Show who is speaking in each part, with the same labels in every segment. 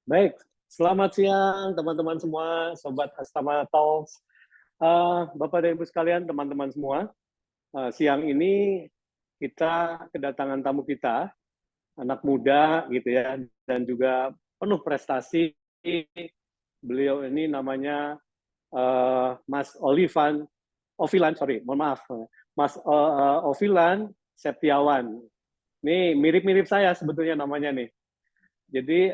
Speaker 1: Baik, selamat siang teman-teman semua, Sobat Astama Talks. Bapak dan Ibu sekalian, teman-teman semua, siang ini kita kedatangan tamu kita, anak muda gitu ya, dan juga penuh prestasi. Beliau ini namanya Mas Ovilan, sorry, mohon maaf, Mas Ovilan Septiawan. Ini mirip-mirip saya sebetulnya namanya nih. Jadi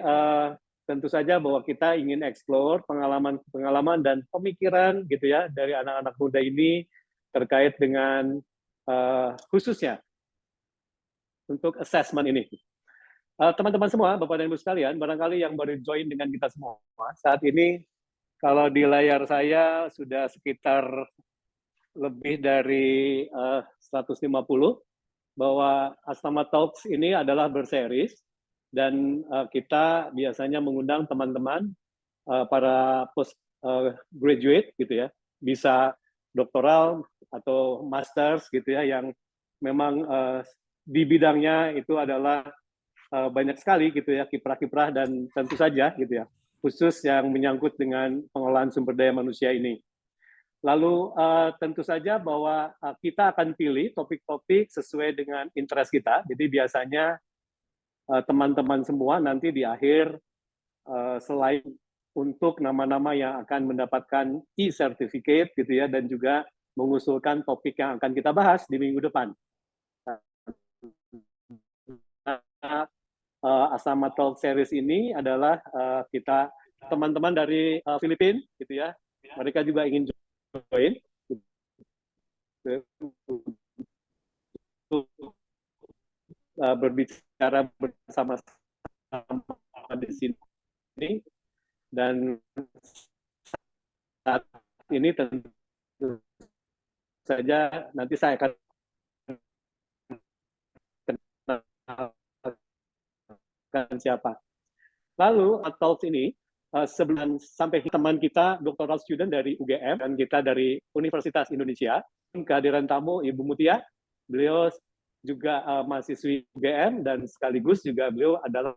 Speaker 1: tentu saja bahwa kita ingin explore pengalaman-pengalaman dan pemikiran gitu ya dari anak-anak muda ini terkait dengan khususnya untuk assessment ini. Teman-teman semua, Bapak dan Ibu sekalian, barangkali yang baru join dengan kita semua, saat ini kalau di layar saya sudah sekitar lebih dari 150, bahwa Astama Talks ini adalah berseris, dan kita biasanya mengundang teman-teman para post graduate gitu ya, bisa doktoral atau masters gitu ya, yang memang di bidangnya itu adalah banyak sekali gitu ya, kiprah-kiprah dan tentu saja gitu ya, khusus yang menyangkut dengan pengolahan sumber daya manusia ini. Lalu tentu saja bahwa kita akan pilih topik-topik sesuai dengan interest kita. Jadi biasanya teman-teman semua nanti di akhir, selain untuk nama-nama yang akan mendapatkan e-certificate gitu ya, dan juga mengusulkan topik yang akan kita bahas di minggu depan. Asama Talk Series ini adalah kita teman-teman dari Filipina gitu ya, mereka juga ingin join berbicara bersama-sama di sini, dan saat ini tentu saja nanti saya akan kenalkan siapa. Lalu Talks ini sebelum sampai teman kita doktoral student dari UGM dan kita dari Universitas Indonesia, kehadiran tamu Ibu Mutia, beliau juga mahasiswi UGM dan sekaligus juga beliau adalah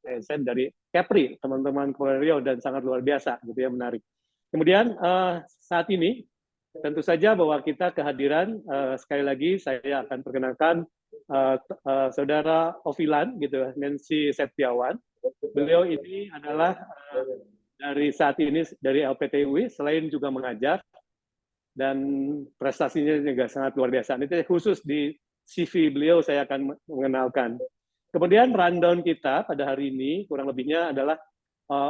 Speaker 1: ASN dari Kepri, teman-teman Korea, dan sangat luar biasa gitu ya, menarik. Kemudian saat ini tentu saja bahwa kita kehadiran sekali lagi saya akan perkenalkan Saudara Ovilan gitu, Nancy Septiawan. Beliau ini adalah dari saat ini dari LPTUI, selain juga mengajar dan prestasinya juga sangat luar biasa. Ini khusus di CV beliau saya akan mengenalkan. Kemudian rundown kita pada hari ini kurang lebihnya adalah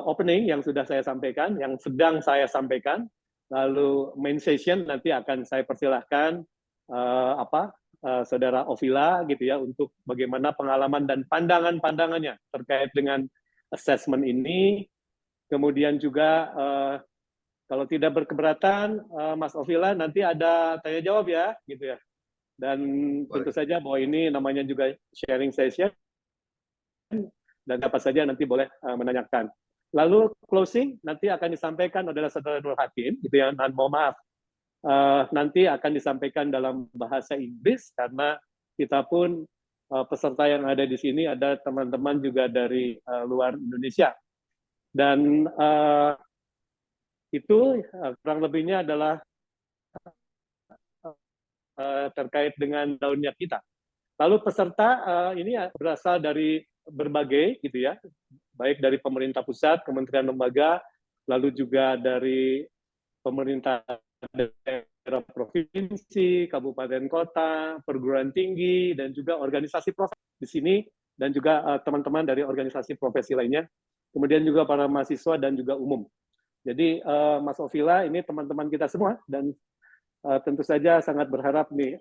Speaker 1: opening yang sudah saya sampaikan, yang sedang saya sampaikan. Lalu main session nanti akan saya persilahkan Saudara Ovila gitu ya, untuk bagaimana pengalaman dan pandangan-pandangannya terkait dengan assessment ini. Kemudian juga kalau tidak berkeberatan, Mas Ovila, nanti ada tanya jawab ya, gitu ya. Dan tentu saja bahwa ini namanya juga sharing session, dan dapat saja nanti boleh menanyakan. Lalu closing nanti akan disampaikan adalah Saudara Nur Hakim, gitu ya. Dan mohon maaf, nanti akan disampaikan dalam bahasa Inggris karena kita pun peserta yang ada di sini ada teman-teman juga dari luar Indonesia. Dan itu kurang lebihnya adalah terkait dengan tahunnya kita. Lalu peserta ini berasal dari berbagai gitu ya, baik dari pemerintah pusat, kementerian lembaga, lalu juga dari pemerintah daerah provinsi, kabupaten kota, perguruan tinggi, dan juga organisasi profesi di sini, dan juga teman-teman dari organisasi profesi lainnya, kemudian juga para mahasiswa dan juga umum. Jadi Mas Ovila ini teman-teman kita semua, dan tentu saja sangat berharap nih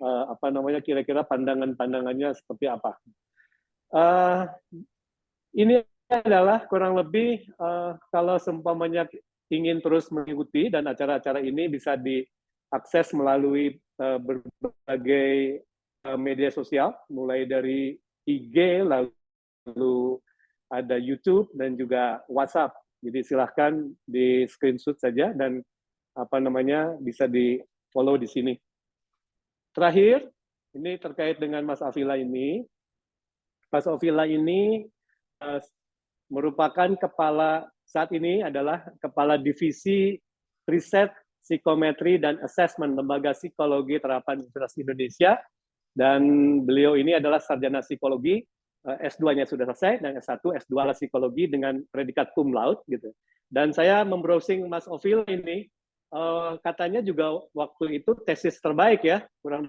Speaker 1: kira-kira pandangan-pandangannya seperti apa. Ini adalah kurang lebih kalau seumpamanya ingin terus mengikuti, dan acara-acara ini bisa diakses melalui berbagai media sosial, mulai dari IG, lalu ada YouTube dan juga WhatsApp. Jadi silahkan di screenshot saja dan bisa di follow di sini. Terakhir, ini terkait dengan Mas Ovila ini. Mas Ovila ini merupakan saat ini adalah kepala divisi riset, psikometri, dan assessment Lembaga Psikologi Terapan Universitas Indonesia. Dan beliau ini adalah sarjana psikologi, S2-nya sudah selesai, dan S1, S2 adalah psikologi dengan predikat cum laude gitu. Dan saya membrowsing Mas Ovil ini, katanya juga waktu itu tesis terbaik ya, kurang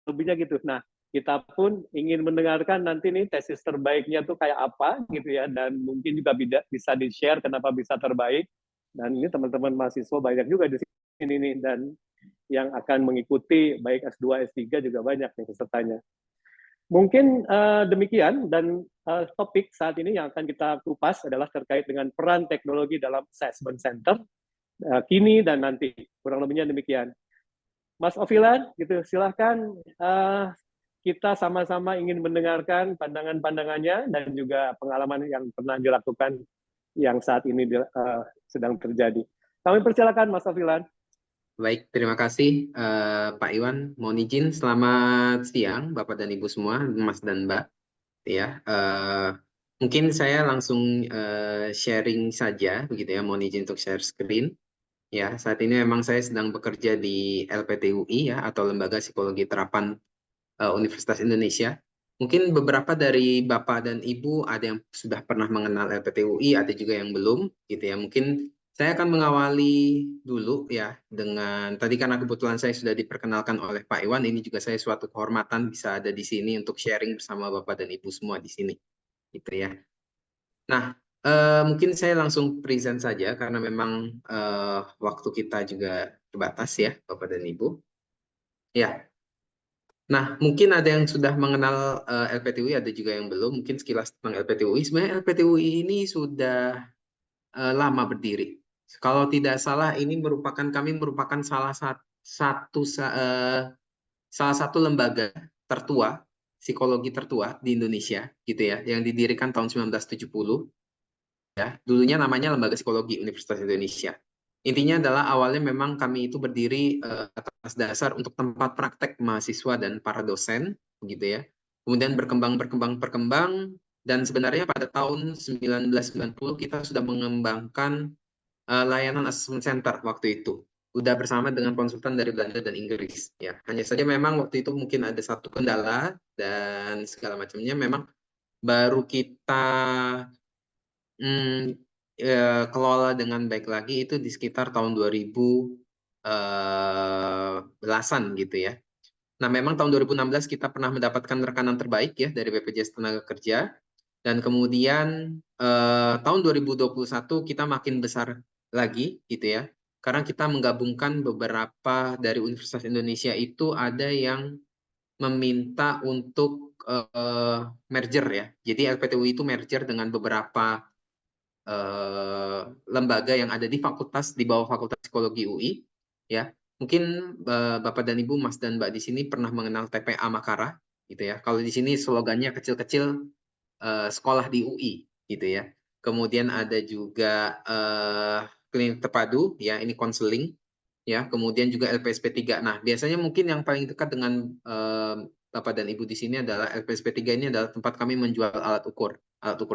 Speaker 1: lebihnya gitu. Nah, kita pun ingin mendengarkan nanti nih tesis terbaiknya tuh kayak apa gitu ya, dan mungkin juga bisa di-share kenapa bisa terbaik. Dan ini teman-teman mahasiswa banyak juga di sini nih, dan yang akan mengikuti baik S2, S3 juga banyak nih pesertanya. Mungkin demikian, dan topik saat ini yang akan kita kupas adalah terkait dengan peran teknologi dalam assessment center kini dan nanti. Kurang lebihnya demikian. Mas Ovilan, gitu, silahkan kita sama-sama ingin mendengarkan pandangan-pandangannya dan juga pengalaman yang pernah dilakukan yang saat ini sedang terjadi. Kami persilakan Mas Ovilan.
Speaker 2: Baik, terima kasih Pak Iwan. Mohon izin, selamat siang Bapak dan Ibu semua, Mas dan Mbak. Ya, mungkin saya langsung sharing saja, begitu ya. Mohon izin untuk share screen. Ya, saat ini memang saya sedang bekerja di LPTUI ya, atau Lembaga Psikologi Terapan Universitas Indonesia. Mungkin beberapa dari Bapak dan Ibu ada yang sudah pernah mengenal LPTUI, ada juga yang belum, gitu ya. Mungkin saya akan mengawali dulu ya dengan tadi karena kebetulan saya sudah diperkenalkan oleh Pak Iwan, ini juga saya suatu kehormatan bisa ada di sini untuk sharing bersama Bapak dan Ibu semua di sini, gitu ya. Nah, mungkin saya langsung present saja karena memang waktu kita juga terbatas ya, Bapak dan Ibu. Ya, nah mungkin ada yang sudah mengenal LPTUI, ada juga yang belum. Mungkin sekilas tentang LPTUI. Sebenarnya LPTUI ini sudah lama berdiri. Kalau tidak salah ini kami merupakan salah satu lembaga tertua, psikologi tertua di Indonesia gitu ya, yang didirikan tahun 1970 ya. Dulunya namanya Lembaga Psikologi Universitas Indonesia. Intinya adalah awalnya memang kami itu berdiri atas dasar untuk tempat praktek mahasiswa dan para dosen begitu ya. Kemudian berkembang dan sebenarnya pada tahun 1990 kita sudah mengembangkan layanan assessment center waktu itu. Udah bersama dengan konsultan dari Belanda dan Inggris. Ya, hanya saja memang waktu itu mungkin ada satu kendala dan segala macamnya. Memang baru kita kelola dengan baik lagi itu di sekitar tahun 2000 belasan gitu ya. Nah, memang tahun 2016 kita pernah mendapatkan rekanan terbaik ya dari BPJS Tenaga Kerja. Dan kemudian tahun 2021 kita makin besar lagi gitu ya. Karena kita menggabungkan beberapa dari Universitas Indonesia itu ada yang meminta untuk merger ya. Jadi LPTUI itu merger dengan beberapa lembaga yang ada di bawah Fakultas Psikologi UI ya. Mungkin Bapak dan Ibu, Mas dan Mbak di sini pernah mengenal TPA Makara gitu ya. Kalau di sini slogannya kecil-kecil sekolah di UI gitu ya. Kemudian ada juga klinik terpadu ya, ini konseling ya. Kemudian juga LPSP 3. Nah, biasanya mungkin yang paling dekat dengan Bapak dan Ibu di sini adalah LPSP 3 ini adalah tempat kami menjual alat ukur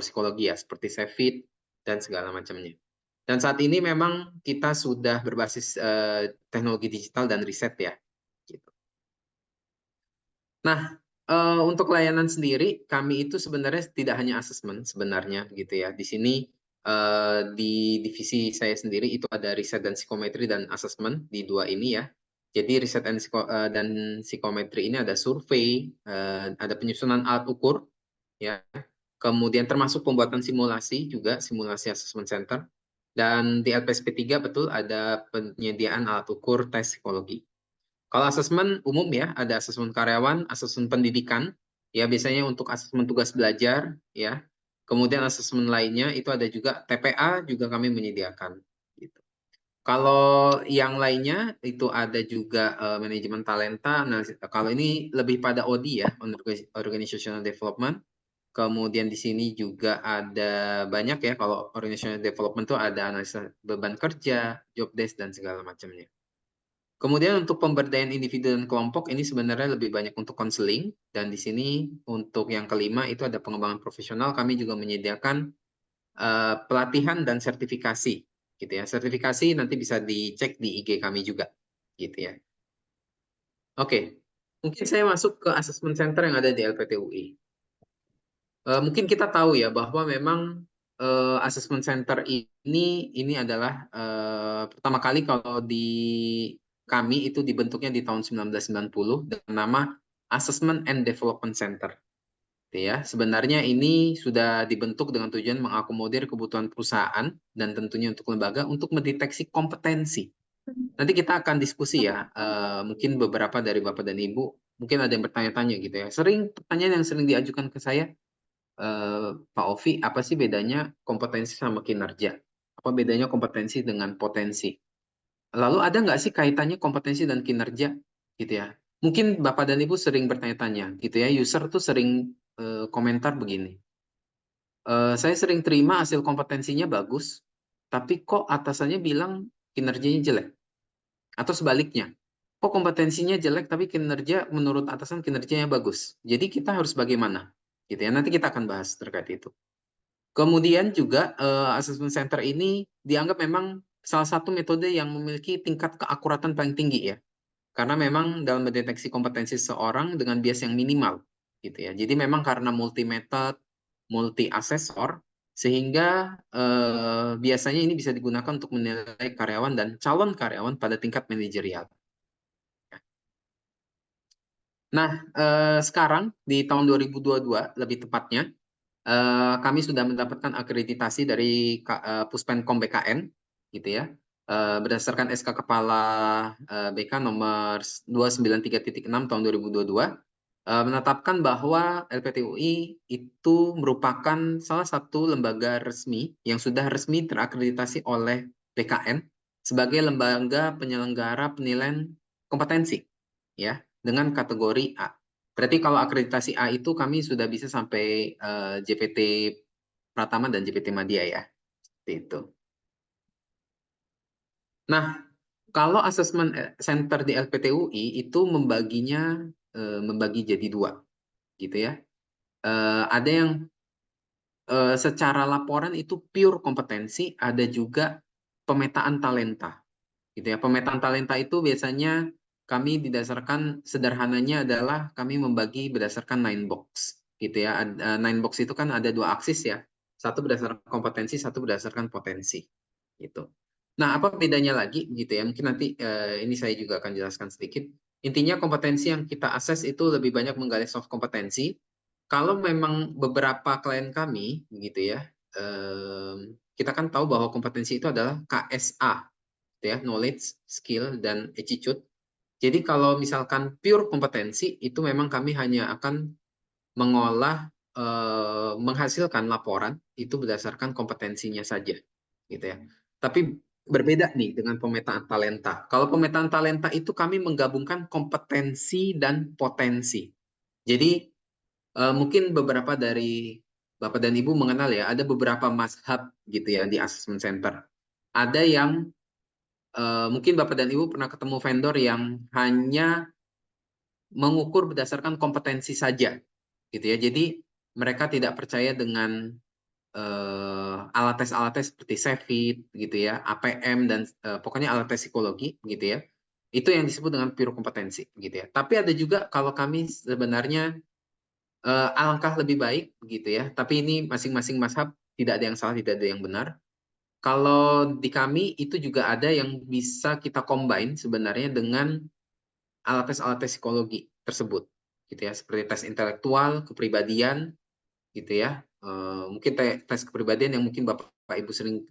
Speaker 2: psikologi ya, seperti Cevit dan segala macamnya. Dan saat ini memang kita sudah berbasis teknologi digital dan riset ya. Gitu. Nah, untuk layanan sendiri, kami itu sebenarnya tidak hanya asesmen sebenarnya gitu ya. Di sini di divisi saya sendiri itu ada riset dan psikometri dan asesmen di dua ini ya. Jadi riset dan psikometri ini ada survei, ada penyusunan alat ukur ya. Kemudian termasuk pembuatan simulasi juga, simulasi assessment center. Dan di LPSP 3 betul ada penyediaan alat ukur tes psikologi. Kalau asesmen umum ya, ada asesmen karyawan, asesmen pendidikan, ya biasanya untuk asesmen tugas belajar, ya. Kemudian asesmen lainnya itu ada juga TPA juga kami menyediakan. Gitu. Kalau yang lainnya itu ada juga manajemen talenta. Nah, kalau ini lebih pada OD ya, organizational development. Kemudian di sini juga ada banyak ya, kalau organizational development itu ada analisa beban kerja, job desk, dan segala macamnya. Kemudian untuk pemberdayaan individu dan kelompok ini sebenarnya lebih banyak untuk konseling, dan di sini untuk yang kelima itu ada pengembangan profesional. Kami juga menyediakan pelatihan dan sertifikasi, gitu ya. Sertifikasi nanti bisa dicek di IG kami juga, gitu ya. Oke, mungkin saya masuk ke assessment center yang ada di LPTUI. Mungkin kita tahu ya bahwa memang assessment center ini adalah pertama kali kalau di kami itu dibentuknya di tahun 1990 dengan nama Assessment and Development Center. Ya, sebenarnya ini sudah dibentuk dengan tujuan mengakomodir kebutuhan perusahaan dan tentunya untuk lembaga untuk mendeteksi kompetensi. Nanti kita akan diskusi ya, mungkin beberapa dari Bapak dan Ibu mungkin ada yang bertanya-tanya gitu ya. Pertanyaan yang sering diajukan ke saya, Pak Ovi, apa sih bedanya kompetensi sama kinerja? Apa bedanya kompetensi dengan potensi? Lalu ada nggak sih kaitannya kompetensi dan kinerja gitu ya? Mungkin Bapak dan Ibu sering bertanya-tanya gitu ya, user tuh sering komentar begini. Saya sering terima hasil kompetensinya bagus, tapi kok atasannya bilang kinerjanya jelek? Atau sebaliknya, kok kompetensinya jelek tapi kinerja menurut atasan kinerjanya bagus? Jadi kita harus bagaimana? Gitu ya. Nanti kita akan bahas terkait itu. Kemudian juga assessment center ini dianggap memang salah satu metode yang memiliki tingkat keakuratan paling tinggi ya. Karena memang dalam mendeteksi kompetensi seseorang dengan bias yang minimal gitu ya. Jadi memang karena multi method, multi asesor sehingga biasanya ini bisa digunakan untuk menilai karyawan dan calon karyawan pada tingkat manajerial. Nah, sekarang di tahun 2022 lebih tepatnya kami sudah mendapatkan akreditasi dari Puspenkom BKN, gitu ya, berdasarkan SK Kepala BK nomor 293.6 tahun 2022, menetapkan bahwa LPTUI itu merupakan salah satu lembaga resmi yang sudah resmi terakreditasi oleh BKN sebagai lembaga penyelenggara penilaian kompetensi, ya, dengan kategori A. Berarti kalau akreditasi A itu kami sudah bisa sampai JPT Pratama dan JPT Madya ya. Seperti itu. Nah, kalau assessment center di LPTUI itu membagi jadi dua, gitu ya. Ada yang secara laporan itu pure kompetensi, ada juga pemetaan talenta, gitu ya. Pemetaan talenta itu biasanya kami didasarkan sederhananya adalah kami membagi berdasarkan 9 box, gitu ya. 9 box itu kan ada dua aksis ya, satu berdasarkan kompetensi, satu berdasarkan potensi, gitu. Nah, apa bedanya lagi, gitu ya? Mungkin nanti ini saya juga akan jelaskan sedikit. Intinya kompetensi yang kita akses itu lebih banyak menggali soft kompetensi. Kalau memang beberapa klien kami, gitu ya, kita kan tahu bahwa kompetensi itu adalah KSA, ya, knowledge, skill, dan attitude. Jadi kalau misalkan pure kompetensi itu memang kami hanya akan mengolah, menghasilkan laporan itu berdasarkan kompetensinya saja, gitu ya. Tapi berbeda nih dengan pemetaan talenta. Kalau pemetaan talenta itu kami menggabungkan kompetensi dan potensi. Jadi mungkin beberapa dari Bapak dan Ibu mengenal ya, ada beberapa mazhab gitu ya di assessment center. Ada yang mungkin Bapak dan Ibu pernah ketemu vendor yang hanya mengukur berdasarkan kompetensi saja, gitu ya. Jadi mereka tidak percaya dengan alat tes seperti CEFIT, gitu ya, APM dan pokoknya alat tes psikologi, gitu ya. Itu yang disebut dengan pure kompetensi, gitu ya. Tapi ada juga kalau kami sebenarnya alangkah lebih baik, gitu ya. Tapi ini masing-masing mazhab tidak ada yang salah, tidak ada yang benar. Kalau di kami itu juga ada yang bisa kita combine sebenarnya dengan alat tes psikologi tersebut, gitu ya, seperti tes intelektual, kepribadian, gitu ya. Mungkin tes kepribadian yang mungkin Bapak Ibu sering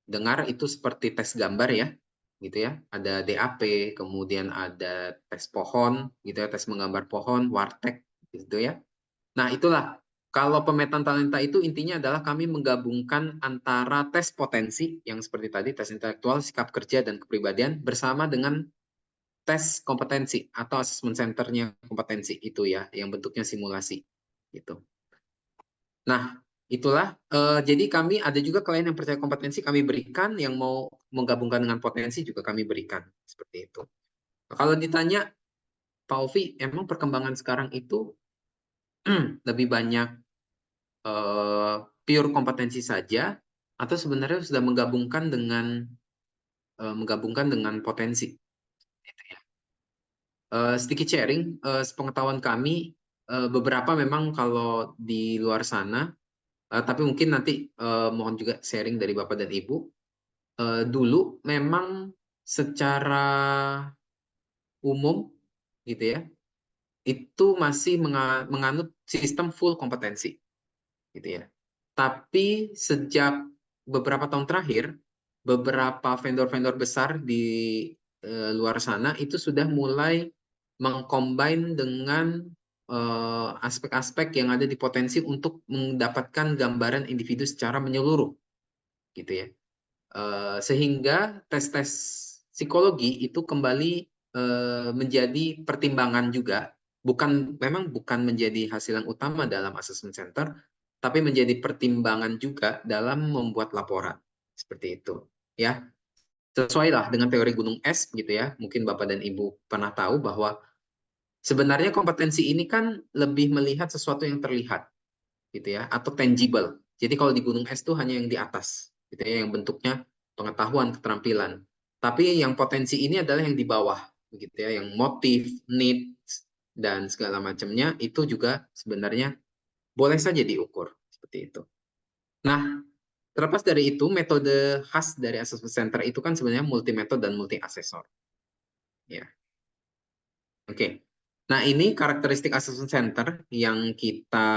Speaker 2: dengar itu seperti tes gambar ya, gitu ya. Ada DAP, kemudian ada tes pohon, gitu ya, tes menggambar pohon, wartek, gitu ya. Nah, itulah. Kalau pemetaan talenta itu intinya adalah kami menggabungkan antara tes potensi yang seperti tadi, tes intelektual, sikap kerja, dan kepribadian bersama dengan tes kompetensi atau assessment centernya kompetensi itu ya, yang bentuknya simulasi gitu. Nah, itulah. Jadi kami ada juga klien yang percaya kompetensi kami berikan, yang mau menggabungkan dengan potensi juga kami berikan seperti itu. Kalau ditanya Pak Ovi, emang perkembangan sekarang itu lebih banyak pure kompetensi saja atau sebenarnya sudah menggabungkan dengan potensi. Gitu ya. Sedikit sharing, sepengetahuan kami beberapa memang kalau di luar sana, tapi mungkin nanti mohon juga sharing dari Bapak dan Ibu. Dulu memang secara umum gitu ya, itu masih menganut sistem full kompetensi gitu ya. Tapi sejak beberapa tahun terakhir, beberapa vendor-vendor besar di luar sana itu sudah mulai mengcombine dengan aspek-aspek yang ada di potensi untuk mendapatkan gambaran individu secara menyeluruh gitu ya. Sehingga tes-tes psikologi itu kembali menjadi pertimbangan juga, memang bukan menjadi hasil yang utama dalam assessment center, tapi menjadi pertimbangan juga dalam membuat laporan seperti itu, ya. Sesuai lah dengan teori gunung es gitu ya. Mungkin Bapak dan Ibu pernah tahu bahwa sebenarnya kompetensi ini kan lebih melihat sesuatu yang terlihat gitu ya, atau tangible. Jadi kalau di gunung es itu hanya yang di atas gitu ya, yang bentuknya pengetahuan, keterampilan. Tapi yang potensi ini adalah yang di bawah begitu ya, yang motif, needs dan segala macamnya itu juga sebenarnya boleh saja diukur seperti itu. Nah, terlepas dari itu, metode khas dari assessment center itu kan sebenarnya multi metode dan multi asesor. Ya. Oke. Nah, ini karakteristik assessment center yang kita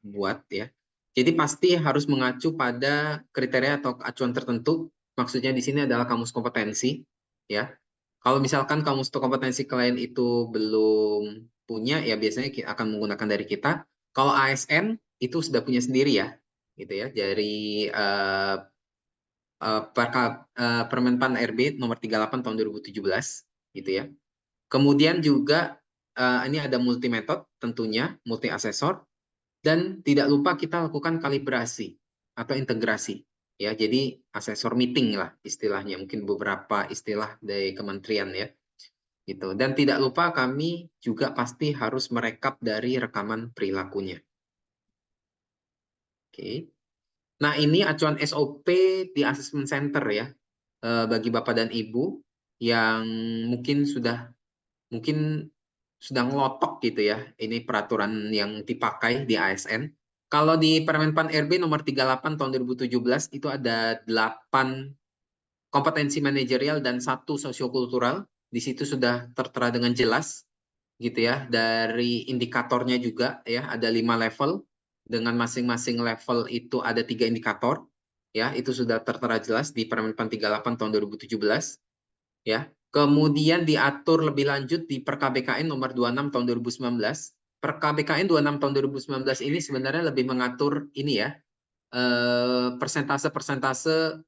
Speaker 2: buat ya. Jadi pasti harus mengacu pada kriteria atau acuan tertentu. Maksudnya di sini adalah kamus kompetensi ya. Kalau misalkan kamus kompetensi klien itu belum punya, ya biasanya akan menggunakan dari kita. Kalau ASN itu sudah punya sendiri ya, gitu ya. Dari Permenpan RB nomor 38 tahun 2017, gitu ya. Kemudian juga ini ada multi metode tentunya, multi asesor, dan tidak lupa kita lakukan kalibrasi atau integrasi. Ya, jadi asesor meeting lah istilahnya, mungkin beberapa istilah dari kementerian ya. Gitu. Dan tidak lupa kami juga pasti harus merekap dari rekaman perilakunya. Oke. Nah, ini acuan SOP di assessment center ya. Bagi Bapak dan Ibu yang mungkin sudah ngelotok gitu ya. Ini peraturan yang dipakai di ASN. Kalau di Permenpan RB nomor 38 tahun 2017 itu ada 8 kompetensi manajerial dan 1 sosiokultural. Di situ sudah tertera dengan jelas gitu ya. Dari indikatornya juga ya, ada 5 level. Dengan masing-masing level itu ada 3 indikator. Ya, itu sudah tertera jelas di Permenpan 38 tahun 2017. Ya. Kemudian diatur lebih lanjut di Per-KBKN nomor 26 tahun 2019. Per-KBKN 26 tahun 2019 ini sebenarnya lebih mengatur ini ya, persentase-persentase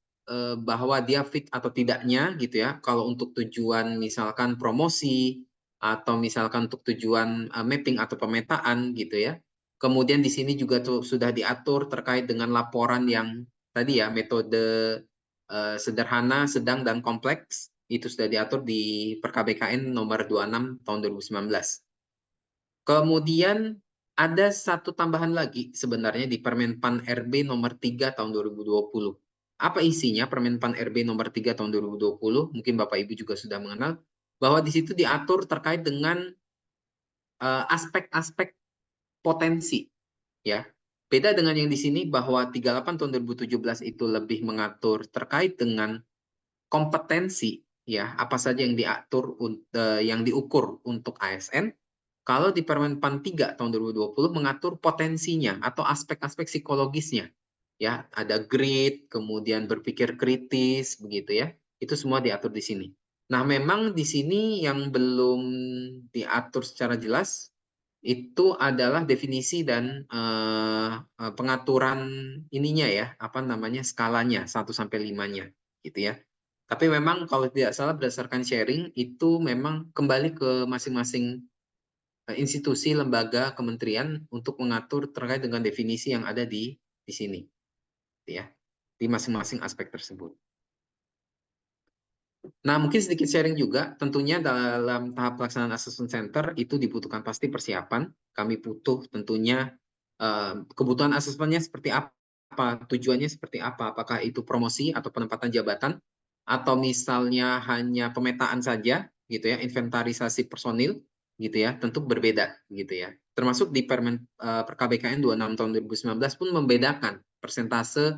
Speaker 2: bahwa dia fit atau tidaknya gitu ya. Kalau untuk tujuan misalkan promosi atau misalkan untuk tujuan mapping atau pemetaan gitu ya. Kemudian di sini juga sudah diatur terkait dengan laporan yang tadi ya, metode sederhana, sedang, dan kompleks. Itu sudah diatur di Per-KBKN nomor 26 tahun 2019. Kemudian ada satu tambahan lagi sebenarnya di Permenpan RB nomor 3 tahun 2020. Apa isinya Permenpan RB nomor 3 tahun 2020? Mungkin Bapak Ibu juga sudah mengenal bahwa di situ diatur terkait dengan aspek-aspek potensi ya. Beda dengan yang di sini bahwa 38 tahun 2017 itu lebih mengatur terkait dengan kompetensi ya, apa saja yang diukur untuk ASN. Kalau di Permenpan 3 tahun 2020 mengatur potensinya atau aspek-aspek psikologisnya. Ya, ada grit, kemudian berpikir kritis begitu ya. Itu semua diatur di sini. Nah, memang di sini yang belum diatur secara jelas itu adalah definisi dan pengaturan ininya ya, apa namanya, skalanya 1 sampai 5-nya gitu ya. Tapi memang kalau tidak salah berdasarkan sharing itu memang kembali ke masing-masing institusi, lembaga, kementerian untuk mengatur terkait dengan definisi yang ada di sini, ya, di masing-masing aspek tersebut. Nah, mungkin sedikit sharing juga, tentunya dalam tahap pelaksanaan assessment center itu dibutuhkan pasti persiapan. Kami butuh tentunya kebutuhan asesmennya seperti apa apa, tujuannya seperti apa, apakah itu promosi atau penempatan jabatan, atau misalnya hanya pemetaan saja, gitu ya, inventarisasi personil, gitu ya, tentu berbeda, gitu ya. Termasuk di KBKN 26 tahun 2019 pun membedakan persentase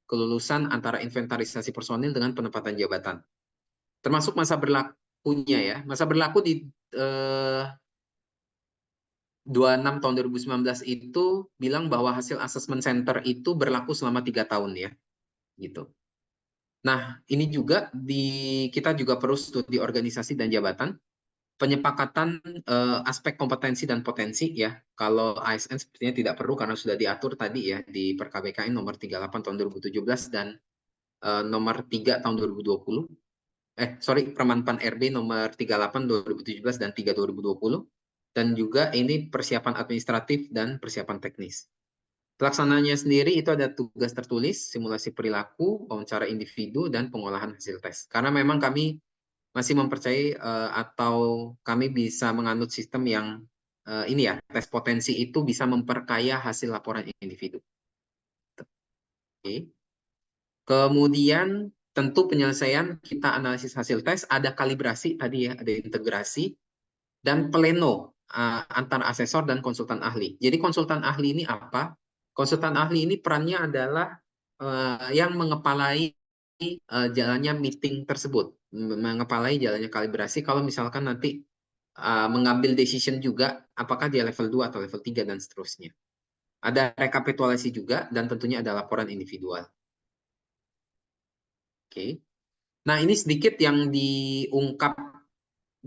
Speaker 2: kelulusan antara inventarisasi personil dengan penempatan jabatan. Termasuk masa berlakunya ya, masa berlaku di 26 tahun 2019 itu bilang bahwa hasil assessment center itu berlaku selama 3 tahun ya, gitu. Nah, ini juga kita juga perlu studi organisasi dan jabatan, penyepakatan aspek kompetensi dan potensi ya. Kalau ASN sepertinya tidak perlu karena sudah diatur tadi ya di KBKN nomor 38 tahun 2017 dan nomor 3 tahun 2020. Permanpan RB nomor 38 2017 dan 3 2020. Dan juga ini persiapan administratif dan persiapan teknis. Pelaksananya sendiri itu ada tugas tertulis, simulasi perilaku, wawancara individu, dan pengolahan hasil tes. Karena memang kami masih mempercayai atau kami bisa menganut sistem yang ini ya, tes potensi itu bisa memperkaya hasil laporan individu. Oke. Kemudian tentu penyelesaian kita analisis hasil tes, ada kalibrasi tadi ya, ada integrasi, dan pleno antara asesor dan konsultan ahli. Jadi konsultan ahli ini apa? Konsultan ahli ini perannya adalah yang mengepalai jalannya meeting tersebut, mengepalai jalannya kalibrasi. Kalau misalkan nanti mengambil decision juga, apakah dia level 2 atau level 3 dan seterusnya. Ada rekapitulasi juga dan tentunya ada laporan individual. Oke. Nah, ini sedikit yang diungkap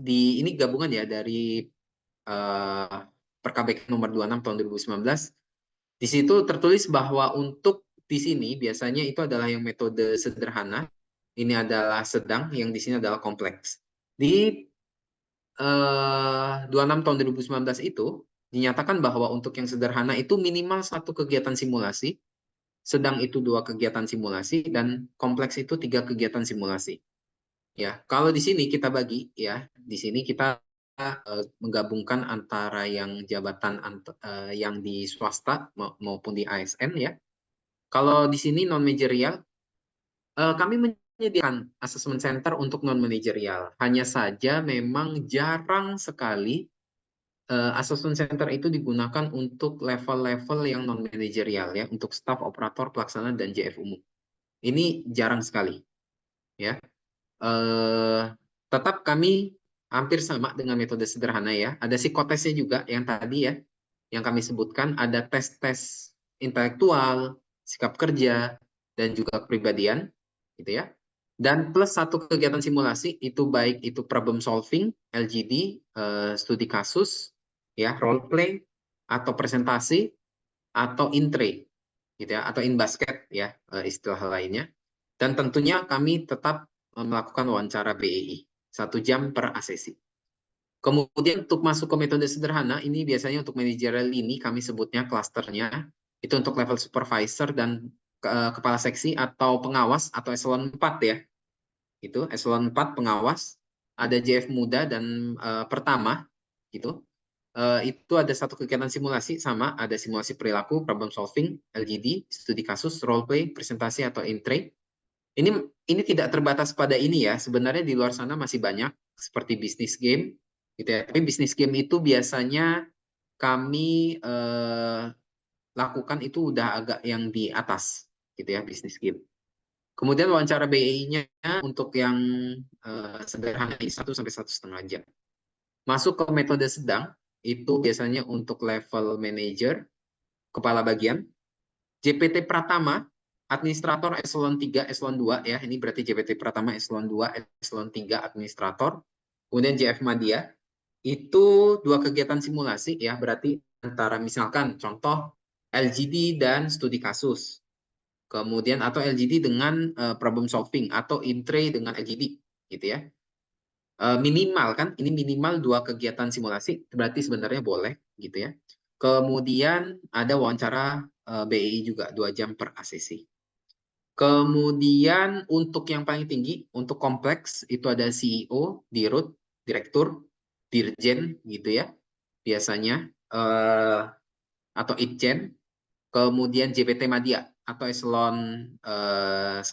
Speaker 2: ini gabungan ya dari KBKN nomor 26 tahun 2019. Di situ tertulis bahwa untuk di sini biasanya itu adalah yang metode sederhana, ini adalah sedang, yang di sini adalah kompleks. Di 26 tahun 2019 itu dinyatakan bahwa untuk yang sederhana itu minimal 1 kegiatan simulasi, sedang itu 2 kegiatan simulasi, dan kompleks itu 3 kegiatan simulasi. Ya, kalau di sini kita bagi ya, di sini kita menggabungkan antara yang jabatan yang di swasta maupun di ASN ya. Kalau di sini non manajerial, kami menyediakan assessment center untuk non manajerial. Hanya saja memang jarang sekali assessment center itu digunakan untuk level-level yang non manajerial ya, untuk staf operator pelaksana dan JF umum. Ini jarang sekali ya. Tetap kami hampir sama dengan metode sederhana ya. Ada psikotesnya juga yang tadi ya, yang kami sebutkan. Ada tes-tes intelektual, sikap kerja, dan juga kepribadian, gitu ya. Dan plus 1 kegiatan simulasi, itu baik itu problem solving, LGD, studi kasus, ya, role play, atau presentasi, atau intre, gitu ya, atau in basket ya, istilah lainnya. Dan tentunya kami tetap melakukan wawancara BEI 1 jam per asesi. Kemudian untuk masuk ke metode sederhana, ini biasanya untuk manajerial ini kami sebutnya klasternya, itu untuk level supervisor dan kepala seksi atau pengawas atau eselon 4 ya. Itu eselon 4 pengawas, ada JF muda dan pertama gitu. Itu ada 1 kegiatan simulasi sama, ada simulasi perilaku, problem solving, LGD, studi kasus, role play, presentasi atau intre. Ini tidak terbatas pada ini ya. Sebenarnya di luar sana masih banyak seperti bisnis game gitu ya. Tapi bisnis game itu biasanya kami lakukan itu udah agak yang di atas gitu ya, bisnis game. Kemudian wawancara BEI-nya untuk yang sederhana 1 sampai 1,5 jam. Masuk ke metode sedang itu biasanya untuk level manager, kepala bagian, JPT Pratama, administrator eselon 3, eselon 2 ya. Ini berarti JPT Pratama eselon 2, eselon 3 administrator. Kemudian JF Madya itu 2 kegiatan simulasi ya, berarti antara misalkan contoh LGD dan studi kasus. Kemudian atau LGD dengan problem solving atau intre dengan LGD gitu ya. Minimal kan, ini minimal 2 kegiatan simulasi, berarti sebenarnya boleh gitu ya. Kemudian ada wawancara BEI juga 2 jam per asesi. Kemudian untuk yang paling tinggi, untuk kompleks itu ada CEO, dirut, direktur, dirjen gitu ya, biasanya atau itjen. kemudian JPT Madya atau eselon 1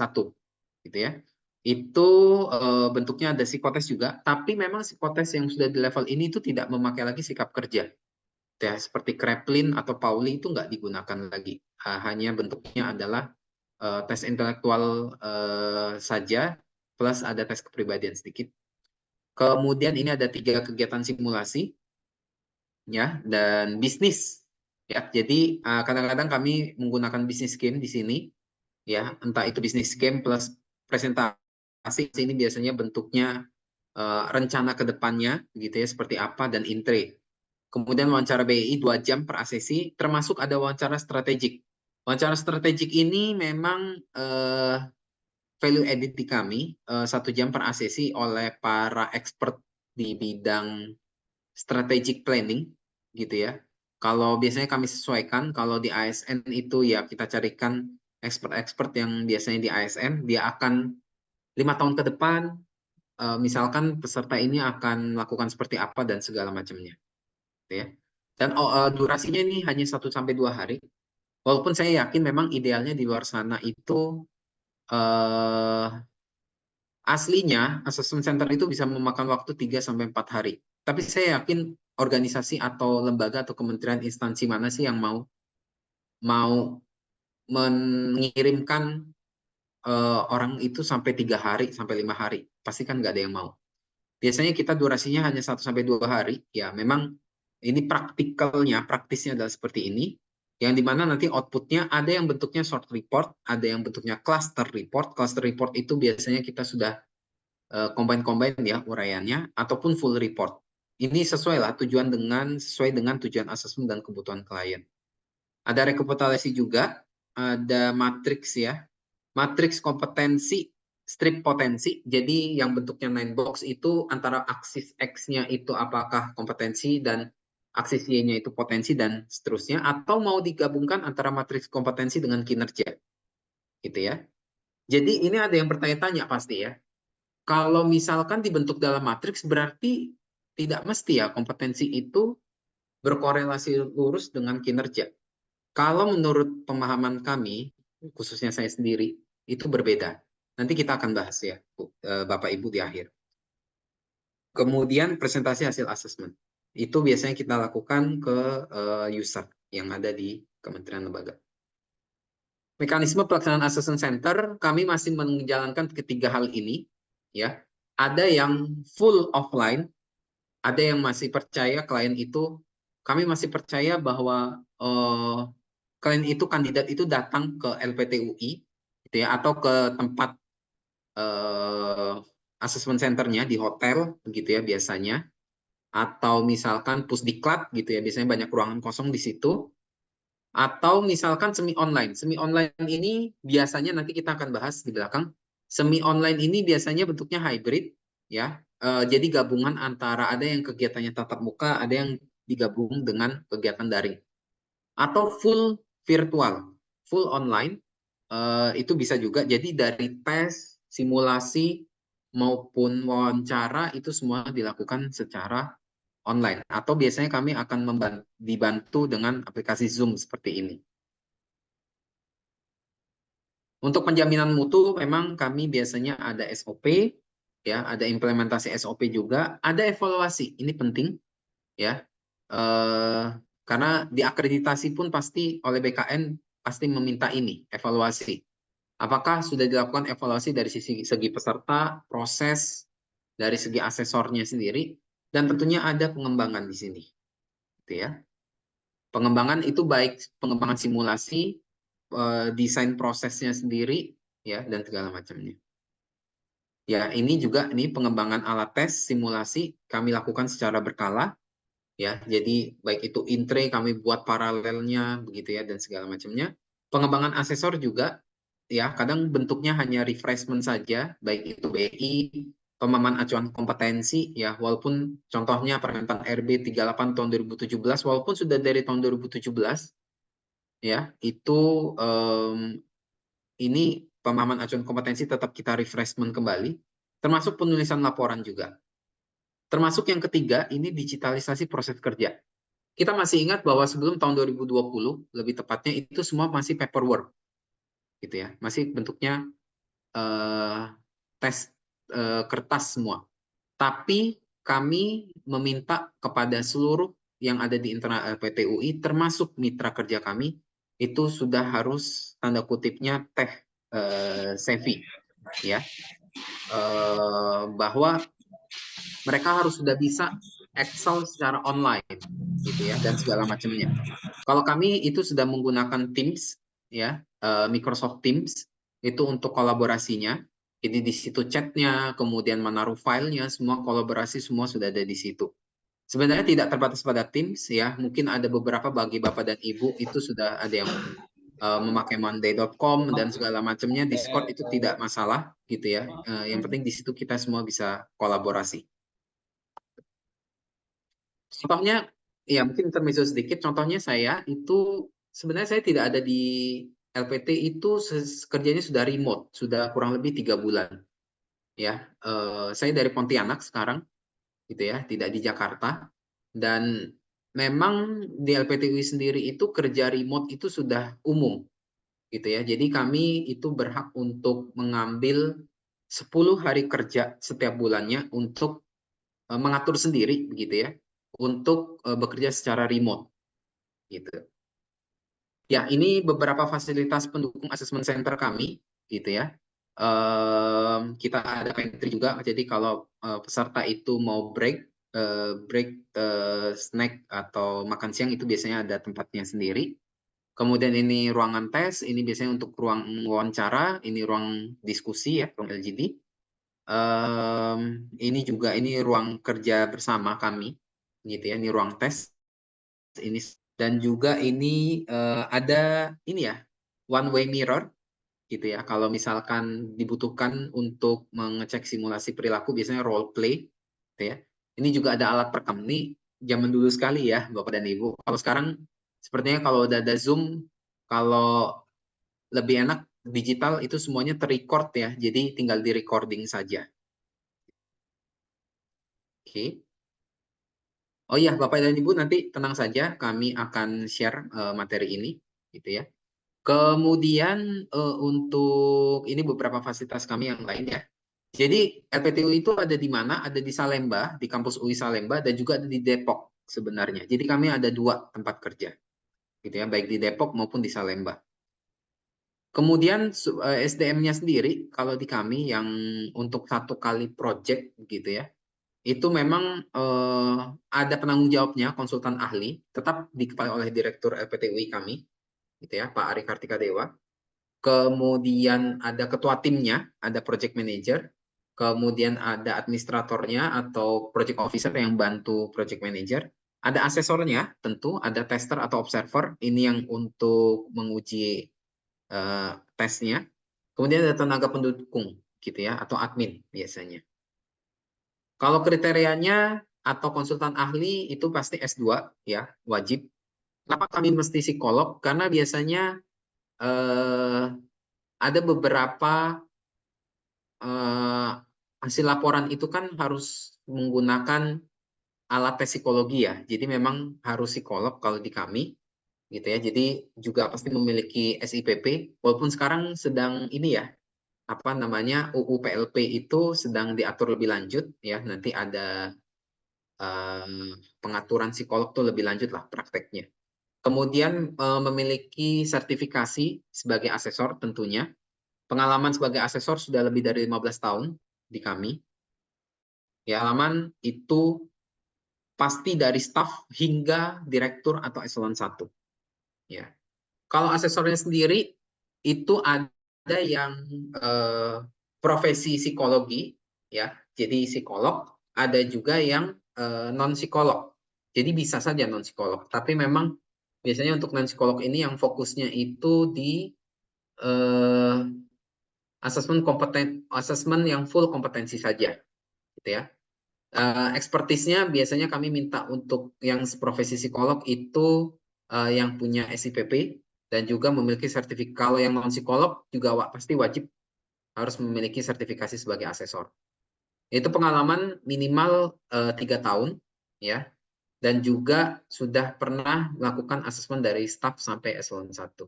Speaker 2: gitu ya. Itu bentuknya ada psikotes juga, tapi memang psikotes yang sudah di level ini itu tidak memakai lagi sikap kerja. Ya, seperti Kraepelin atau Pauli itu nggak digunakan lagi. Hanya bentuknya adalah tes intelektual saja, plus ada tes kepribadian sedikit. Kemudian ini ada 3 kegiatan simulasi, ya, dan bisnis. Ya, jadi kadang-kadang kami menggunakan bisnis game di sini, ya, entah itu bisnis game plus presentasi. Ini biasanya bentuknya rencana ke depannya, gitu ya, seperti apa dan intre. Kemudian wawancara BI 2 jam per sesi, termasuk ada wawancara strategik. Wawancara strategik ini memang value added di kami, 1 jam per sesi oleh para expert di bidang strategic planning, gitu ya. Kalau biasanya kami sesuaikan, kalau di ASN itu ya kita carikan expert-expert yang biasanya di ASN, dia akan 5 tahun ke depan, misalkan peserta ini akan melakukan seperti apa dan segala macamnya. Gitu ya. Dan durasinya ini hanya 1-2 hari. Walaupun saya yakin memang idealnya di luar sana itu aslinya assessment center itu bisa memakan waktu 3-4 hari. Tapi saya yakin organisasi atau lembaga atau kementerian instansi mana sih yang mau mengirimkan orang itu sampai 3 hari sampai 5 hari. Pasti kan nggak ada yang mau. Biasanya kita durasinya hanya 1-2 hari. Ya, memang ini praktisnya adalah seperti ini. Yang dimana nanti outputnya ada yang bentuknya short report, ada yang bentuknya cluster report. Cluster report itu biasanya kita sudah combine ya uraiannya, ataupun full report. Ini sesuai dengan tujuan asesmen dan kebutuhan klien. Ada rekapitulasi juga, ada matriks ya, matriks kompetensi, strip potensi. Jadi yang bentuknya 9 box itu antara aksis X-nya itu apakah kompetensi dan aksis Y-nya itu potensi dan seterusnya, atau mau digabungkan antara matriks kompetensi dengan kinerja, gitu ya. Jadi ini ada yang bertanya-tanya pasti ya. Kalau misalkan dibentuk dalam matriks berarti tidak mesti ya kompetensi itu berkorelasi lurus dengan kinerja. Kalau menurut pemahaman kami, khususnya saya sendiri, itu berbeda. Nanti kita akan bahas ya, Bapak Ibu di akhir. Kemudian presentasi hasil asesmen. Itu biasanya kita lakukan ke user yang ada di Kementerian Lembaga. Mekanisme pelaksanaan assessment center, kami masih menjalankan ketiga hal ini. Ya, ada yang full offline, ada yang masih percaya klien itu, kami masih percaya bahwa klien itu kandidat itu datang ke LPTUI, gitu ya, atau ke tempat assessment centernya di hotel, gitu ya biasanya, atau misalkan pusdiklat, gitu ya, biasanya banyak ruangan kosong di situ. Atau misalkan semi online. Semi online ini biasanya nanti kita akan bahas di belakang. Semi online ini biasanya bentuknya hybrid, ya. Jadi gabungan antara ada yang kegiatannya tatap muka, ada yang digabung dengan kegiatan daring. Atau full virtual, full online, itu bisa juga. Jadi dari tes, simulasi, maupun wawancara itu semua dilakukan secara online, atau biasanya kami akan dibantu dengan aplikasi Zoom seperti ini. Untuk penjaminan mutu memang kami biasanya ada SOP, ya, ada implementasi SOP juga, ada evaluasi. Ini penting, ya, karena diakreditasi pun pasti oleh BKN pasti meminta ini evaluasi. Apakah sudah dilakukan evaluasi dari segi peserta, proses, dari segi asesornya sendiri, dan tentunya ada pengembangan di sini, gitu ya. Pengembangan itu baik pengembangan simulasi, desain prosesnya sendiri, ya, dan segala macamnya. Ya, ini juga pengembangan alat tes simulasi kami lakukan secara berkala, ya. Jadi baik itu intre kami buat paralelnya begitu ya dan segala macamnya. Pengembangan asesor juga, ya, kadang bentuknya hanya refreshment saja, baik itu BI, pemahaman acuan kompetensi, ya, walaupun contohnya Permentan RB 38 tahun 2017, walaupun sudah dari tahun 2017, ya, itu ini pemahaman acuan kompetensi tetap kita refreshment kembali, termasuk penulisan laporan juga. Termasuk yang ketiga, ini digitalisasi proses kerja. kita masih ingat bahwa sebelum tahun 2020, lebih tepatnya itu semua masih paperwork, gitu ya, masih bentuknya tes kertas semua. Tapi kami meminta kepada seluruh yang ada di internal LPTUI, termasuk mitra kerja kami, itu sudah harus tanda kutipnya Sevi, ya, bahwa mereka harus sudah bisa Excel secara online, gitu ya, dan segala macamnya. Kalau kami itu sudah menggunakan Teams, ya, Microsoft Teams itu untuk kolaborasinya. Jadi di situ chatnya, kemudian menaruh filenya, semua kolaborasi semua sudah ada di situ. Sebenarnya tidak terbatas pada Teams, ya. Mungkin ada beberapa bagi Bapak dan Ibu itu sudah ada yang memakai monday.com dan segala macamnya. Discord itu tidak masalah, gitu ya. Yang penting di situ kita semua bisa kolaborasi. Contohnya, ya mungkin intermezzo sedikit. Contohnya saya itu sebenarnya saya tidak ada di LPT itu kerjanya sudah remote, sudah kurang lebih 3 bulan. Ya, saya dari Pontianak sekarang, gitu ya, tidak di Jakarta. Dan memang di LPTUI sendiri itu kerja remote itu sudah umum, gitu ya. Jadi kami itu berhak untuk mengambil 10 hari kerja setiap bulannya untuk mengatur sendiri, begitu ya, untuk bekerja secara remote, gitu. Ya, ini beberapa fasilitas pendukung asesmen center kami, gitu ya. Kita ada pantry juga, jadi kalau peserta itu mau break snack atau makan siang itu biasanya ada tempatnya sendiri. Kemudian ini ruangan tes, ini biasanya untuk ruang wawancara, ini ruang diskusi ya, ruang LGD. Ini juga ini ruang kerja bersama kami, gitu ya. Ini ruang tes, ini dan juga ini ada ini ya, one way mirror, gitu ya. Kalau misalkan dibutuhkan untuk mengecek simulasi perilaku, biasanya role play, gitu ya. Ini juga ada alat perekam. Ini zaman dulu sekali ya, Bapak dan Ibu. Kalau sekarang sepertinya kalau udah ada Zoom, kalau lebih enak digital itu semuanya terrecord ya. Jadi tinggal di recording saja. Oke. Oh iya, Bapak dan Ibu nanti tenang saja, kami akan share materi ini, gitu ya. Kemudian untuk ini beberapa fasilitas kami yang lain ya. Jadi LPTU itu ada di mana? Ada di Salemba, di kampus UI Salemba, dan juga ada di Depok sebenarnya. Jadi kami ada 2 tempat kerja, gitu ya, baik di Depok maupun di Salemba. Kemudian SDM-nya sendiri, kalau di kami yang untuk 1 kali project, gitu ya, itu memang ada penanggung jawabnya, konsultan ahli, tetap dikepalai oleh Direktur LPTUI kami, gitu ya, Pak Ari Kartika Dewa. Kemudian ada ketua timnya, ada project manager, kemudian ada administratornya atau project officer yang bantu project manager, ada asesornya tentu, ada tester atau observer, ini yang untuk menguji tesnya, kemudian ada tenaga pendukung, gitu ya, atau admin biasanya. Kalau kriterianya atau konsultan ahli itu pasti S2 ya, wajib. Kenapa kami mesti psikolog? Karena biasanya ada beberapa hasil laporan itu kan harus menggunakan alat tes psikologi ya. Jadi memang harus psikolog kalau di kami, gitu ya. Jadi juga pasti memiliki SIPP. Walaupun sekarang sedang ini ya, apa namanya, UU PLP itu sedang diatur lebih lanjut ya. Nanti ada pengaturan psikolog tuh lebih lanjut lah prakteknya. Kemudian memiliki sertifikasi sebagai asesor tentunya. Pengalaman sebagai asesor sudah lebih dari 15 tahun di kami. Ya, pengalaman itu pasti dari staf hingga direktur atau eselon 1. Ya. Kalau asesornya sendiri itu ada yang profesi psikologi ya. Jadi psikolog, ada juga yang non psikolog. Jadi bisa saja non psikolog, tapi memang biasanya untuk non psikolog ini yang fokusnya itu di asesmen yang full kompetensi saja, gitu ya. Expertise-nya biasanya kami minta untuk yang profesi psikolog itu yang punya SIPP dan juga memiliki sertifikat. Kalau yang non psikolog juga pasti wajib harus memiliki sertifikasi sebagai asesor. Itu pengalaman minimal 3 tahun, ya. dan juga sudah pernah melakukan asesmen dari staf sampai eselon 1.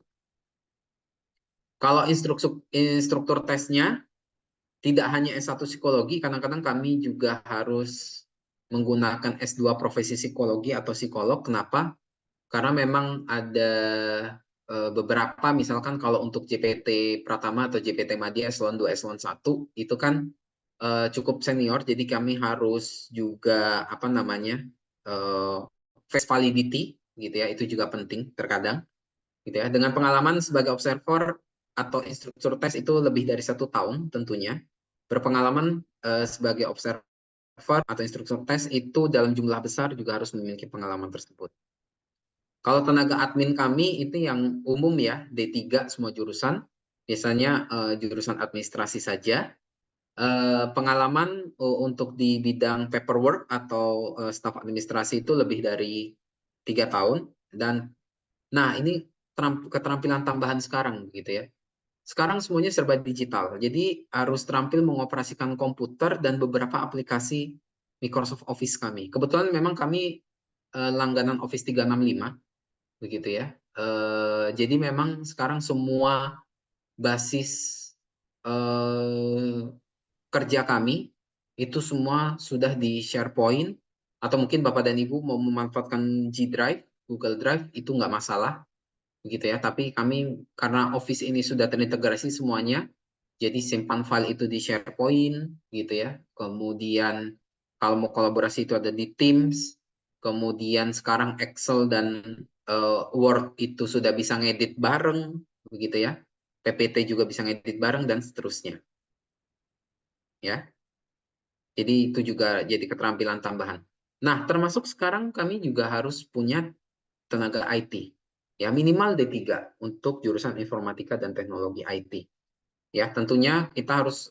Speaker 2: Kalau instruktur tesnya tidak hanya S1 psikologi, kadang-kadang kami juga harus menggunakan S2 profesi psikologi atau psikolog. Kenapa? Karena memang ada beberapa, misalkan kalau untuk JPT Pratama atau JPT Madya eselon 2, eselon 1, itu kan cukup senior, jadi kami harus juga apa namanya face validity gitu ya, itu juga penting terkadang gitu ya. Dengan pengalaman sebagai observer atau instruktur tes itu lebih dari 1 tahun tentunya, berpengalaman sebagai observer atau instruktur tes itu dalam jumlah besar juga harus memiliki pengalaman tersebut. Kalau tenaga admin kami itu yang umum ya, D3 semua jurusan, biasanya jurusan administrasi saja. Pengalaman untuk di bidang paperwork atau staf administrasi itu lebih dari 3 tahun. Dan nah ini keterampilan tambahan sekarang gitu ya. Sekarang semuanya serba digital, jadi harus terampil mengoperasikan komputer dan beberapa aplikasi Microsoft Office kami. Kebetulan memang kami langganan Office 365 begitu ya. Jadi memang sekarang semua basis kerja kami itu semua sudah di SharePoint, atau mungkin Bapak dan Ibu mau memanfaatkan G Drive, Google Drive, itu nggak masalah begitu ya. Tapi kami karena Office ini sudah terintegrasi semuanya, jadi simpan file itu di SharePoint gitu ya. Kemudian kalau mau kolaborasi itu ada di Teams. Kemudian sekarang Excel dan Word itu sudah bisa ngedit bareng begitu ya. PPT juga bisa ngedit bareng dan seterusnya. Ya. Jadi itu juga jadi keterampilan tambahan. Nah, termasuk sekarang kami juga harus punya tenaga IT. Ya, minimal D3 untuk jurusan informatika dan teknologi IT. Ya, tentunya kita harus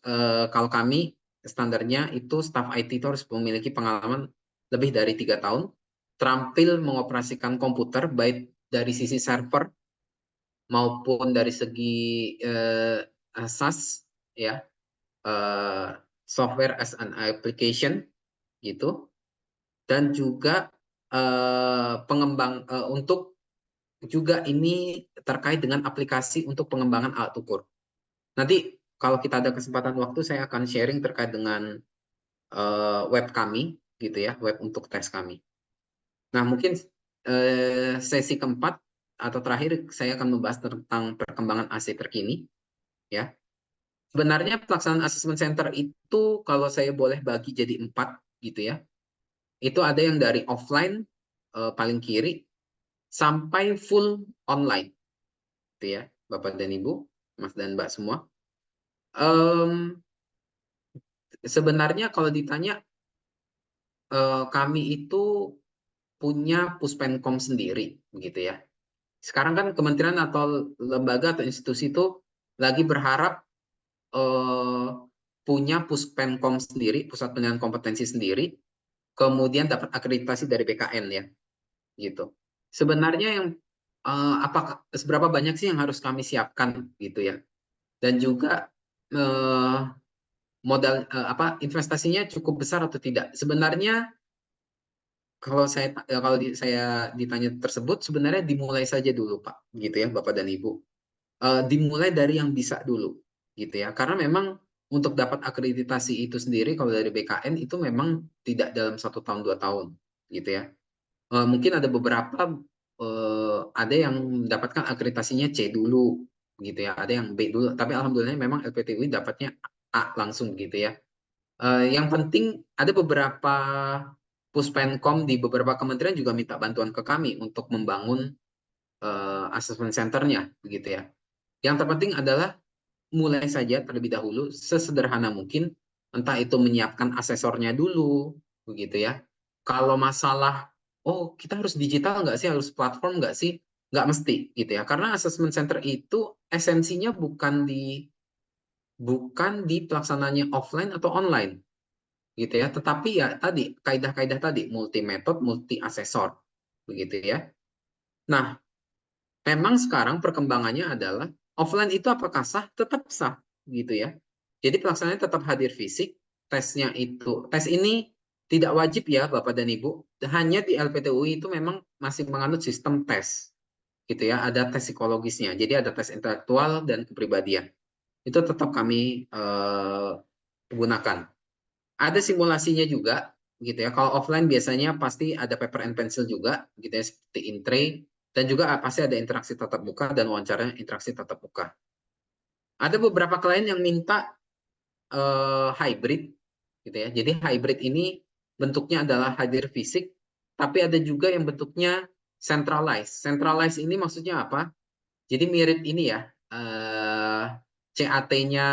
Speaker 2: kalau kami standarnya itu staf IT itu harus memiliki pengalaman lebih dari 3 tahun, terampil mengoperasikan komputer baik dari sisi server maupun dari segi SaaS ya, software as an application gitu, dan juga pengembang untuk juga ini terkait dengan aplikasi untuk pengembangan alat ukur. Nanti kalau kita ada kesempatan waktu, saya akan sharing terkait dengan web kami, gitu ya, web untuk tes kami. Nah, mungkin sesi keempat atau terakhir saya akan membahas tentang perkembangan AC terkini, ya. Sebenarnya pelaksanaan assessment center itu kalau saya boleh bagi jadi 4, gitu ya. Itu ada yang dari offline paling kiri sampai full online, gitu ya, Bapak dan Ibu, Mas dan Mbak semua. Sebenarnya kalau ditanya kami itu punya Puspenkom sendiri, begitu ya. Sekarang kan kementerian atau lembaga atau institusi itu lagi berharap punya Puspenkom sendiri, pusat penilaian kompetensi sendiri, kemudian dapat akreditasi dari BKN ya, gitu. Sebenarnya yang apakah seberapa banyak sih yang harus kami siapkan, gitu ya, dan juga modal investasinya cukup besar atau tidak? Sebenarnya kalau saya ditanya tersebut, sebenarnya dimulai saja dulu Pak, gitu ya Bapak dan Ibu. Dimulai dari yang bisa dulu, gitu ya. Karena memang untuk dapat akreditasi itu sendiri kalau dari BKN itu memang tidak dalam 1 tahun 2 tahun, gitu ya. Mungkin ada beberapa ada yang mendapatkan akreditasinya C dulu, gitu ya. Ada yang B dulu, tapi alhamdulillah memang LPTUI dapatnya A langsung, gitu ya. Yang penting ada beberapa Puspenkom di beberapa kementerian juga minta bantuan ke kami untuk membangun assessment center-nya, begitu ya. Yang terpenting adalah mulai saja terlebih dahulu sesederhana mungkin, entah itu menyiapkan asesornya dulu, begitu ya. Kalau masalah, oh kita harus digital nggak sih, harus platform nggak sih? Nggak mesti, gitu ya. Karena assessment center itu esensinya bukan di pelaksananya offline atau online, gitu ya. Tetapi ya tadi kaidah-kaidah tadi multi metode, multi asesor, begitu ya. Nah, memang sekarang perkembangannya adalah offline itu apakah sah? Tetap sah, gitu ya. Jadi pelaksanaannya tetap hadir fisik, tes ini tidak wajib ya Bapak dan Ibu, hanya di LPTUI itu memang masih menganut sistem tes, gitu ya. Ada tes psikologisnya, jadi ada tes intelektual dan kepribadian. Itu tetap kami gunakan. Ada simulasinya juga, gitu ya. Kalau offline biasanya pasti ada paper and pencil juga, gitu ya, seperti Intrade, dan juga pasti ada interaksi tatap muka dan wawancara interaksi tatap muka. Ada beberapa klien yang minta hybrid, gitu ya. Jadi hybrid ini bentuknya adalah hadir fisik, tapi ada juga yang bentuknya centralized. Centralized ini maksudnya apa? Jadi mirip ini ya, CAT-nya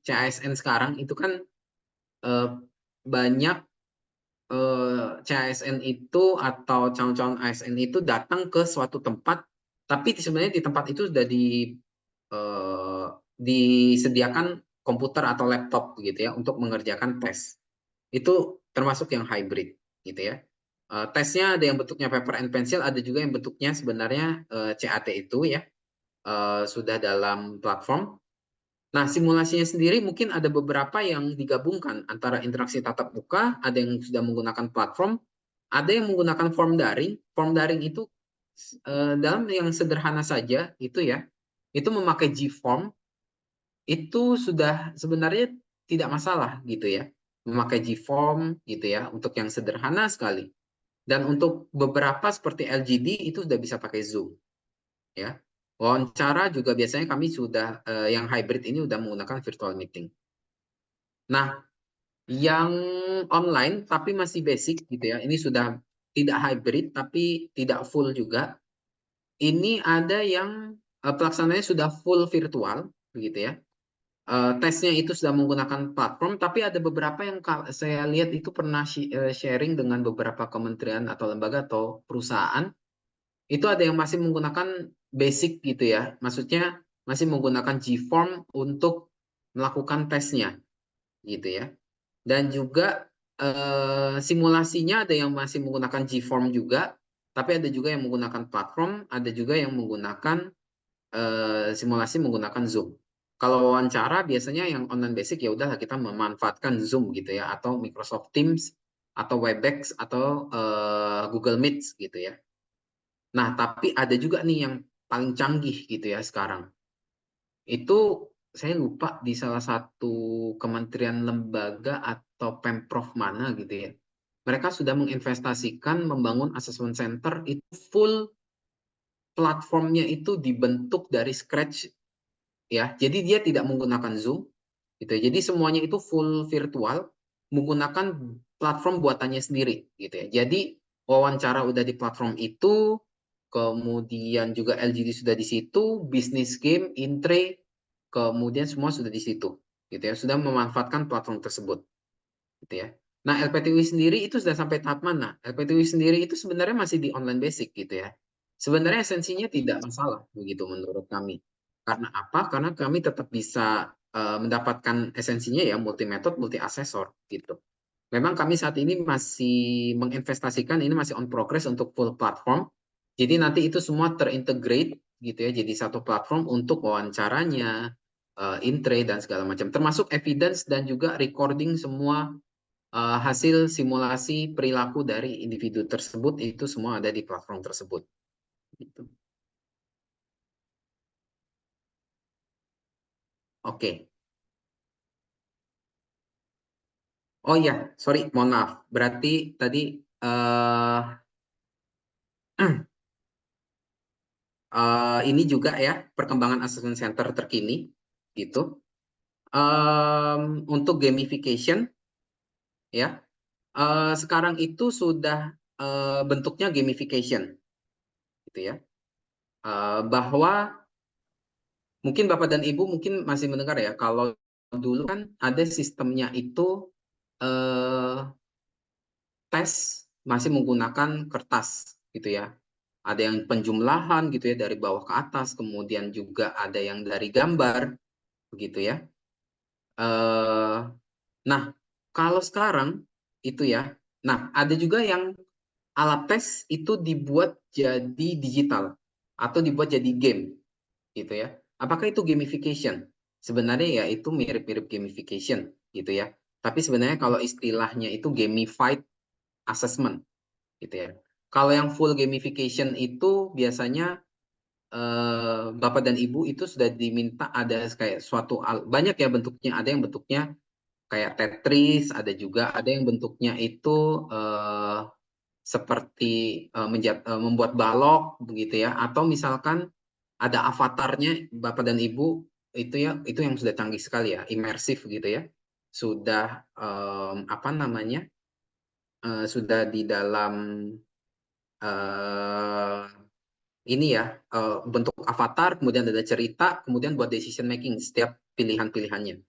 Speaker 2: CASN sekarang itu kan banyak CASN itu atau calon-calon ASN itu datang ke suatu tempat, tapi sebenarnya di tempat itu sudah disediakan komputer atau laptop gitu ya untuk mengerjakan tes. Itu termasuk yang hybrid gitu ya. Tesnya ada yang bentuknya paper and pencil, ada juga yang bentuknya sebenarnya CAT itu ya sudah dalam platform. Nah, simulasinya sendiri mungkin ada beberapa yang digabungkan antara interaksi tatap muka, ada yang sudah menggunakan platform, ada yang menggunakan form daring. Form daring itu dalam yang sederhana saja itu ya, itu memakai G-form itu sudah sebenarnya tidak masalah gitu ya. Memakai G-form gitu ya untuk yang sederhana sekali. Dan untuk beberapa seperti LGD itu sudah bisa pakai Zoom ya. Wawancara juga biasanya kami sudah yang hybrid ini sudah menggunakan virtual meeting. Nah, yang online tapi masih basic gitu ya. Ini sudah tidak hybrid tapi tidak full juga. Ini ada yang pelaksananya sudah full virtual begitu ya. Tesnya itu sudah menggunakan platform, tapi ada beberapa yang saya lihat itu pernah sharing dengan beberapa kementerian atau lembaga atau perusahaan. Itu ada yang masih menggunakan basic gitu ya. Maksudnya masih menggunakan G-form untuk melakukan tesnya gitu ya. Dan juga simulasinya ada yang masih menggunakan G-form juga, tapi ada juga yang menggunakan platform, ada juga yang menggunakan simulasi menggunakan Zoom. Kalau wawancara biasanya yang online basic ya udahlah kita memanfaatkan Zoom gitu ya, atau Microsoft Teams, atau Webex, atau Google Meet gitu ya. Nah, tapi ada juga nih yang paling canggih gitu ya sekarang. Itu saya lupa di salah satu kementerian lembaga atau pemprov mana gitu ya. Mereka sudah menginvestasikan membangun assessment center itu full platformnya itu dibentuk dari scratch ya. Jadi dia tidak menggunakan Zoom gitu ya. Jadi semuanya itu full virtual menggunakan platform buatannya sendiri gitu ya. Jadi wawancara udah di platform itu, kemudian juga LGD sudah di situ, bisnis game, Intre, kemudian semua sudah di situ gitu ya. Sudah memanfaatkan platform tersebut gitu ya. Nah, LPTUI sendiri itu sudah sampai tahap mana? LPTUI sendiri itu sebenarnya masih di online basic gitu ya. Sebenarnya esensinya tidak masalah begitu menurut kami. Karena apa? Karena kami tetap bisa mendapatkan esensinya ya multi metode, multi asesor gitu. Memang kami saat ini masih menginvestasikan ini masih on progress untuk full platform. Jadi nanti itu semua terintegrate gitu ya, jadi satu platform untuk wawancaranya, intre dan segala macam, termasuk evidence dan juga recording semua hasil simulasi perilaku dari individu tersebut itu semua ada di platform tersebut. Gitu. Oke. Oh iya, sorry, mohon maaf. Berarti tadi ini juga ya perkembangan assessment center terkini gitu. Untuk gamification ya, sekarang itu sudah bentuknya gamification gitu ya. Bahwa mungkin Bapak dan Ibu mungkin masih mendengar ya, kalau dulu kan ada sistemnya itu eh, tes masih menggunakan kertas gitu ya. Ada yang penjumlahan gitu ya dari bawah ke atas, kemudian juga ada yang dari gambar begitu ya. Eh, nah, kalau sekarang itu ya, nah ada juga yang alat tes itu dibuat jadi digital atau dibuat jadi game gitu ya. Apakah itu gamification? Sebenarnya ya itu mirip-mirip gamification gitu ya. Tapi sebenarnya kalau istilahnya itu gamified assessment, gitu ya. Kalau yang full gamification itu biasanya Bapak dan Ibu itu sudah diminta ada kayak suatu banyak ya bentuknya. Ada yang bentuknya kayak Tetris, ada yang bentuknya itu seperti membuat balok begitu ya. Atau misalkan ada avatarnya Bapak dan Ibu itu ya, itu yang sudah canggih sekali ya, imersif gitu ya. Sudah apa namanya? Sudah di dalam eh, ini ya, bentuk avatar, kemudian ada cerita, kemudian buat decision making setiap pilihan-pilihannya.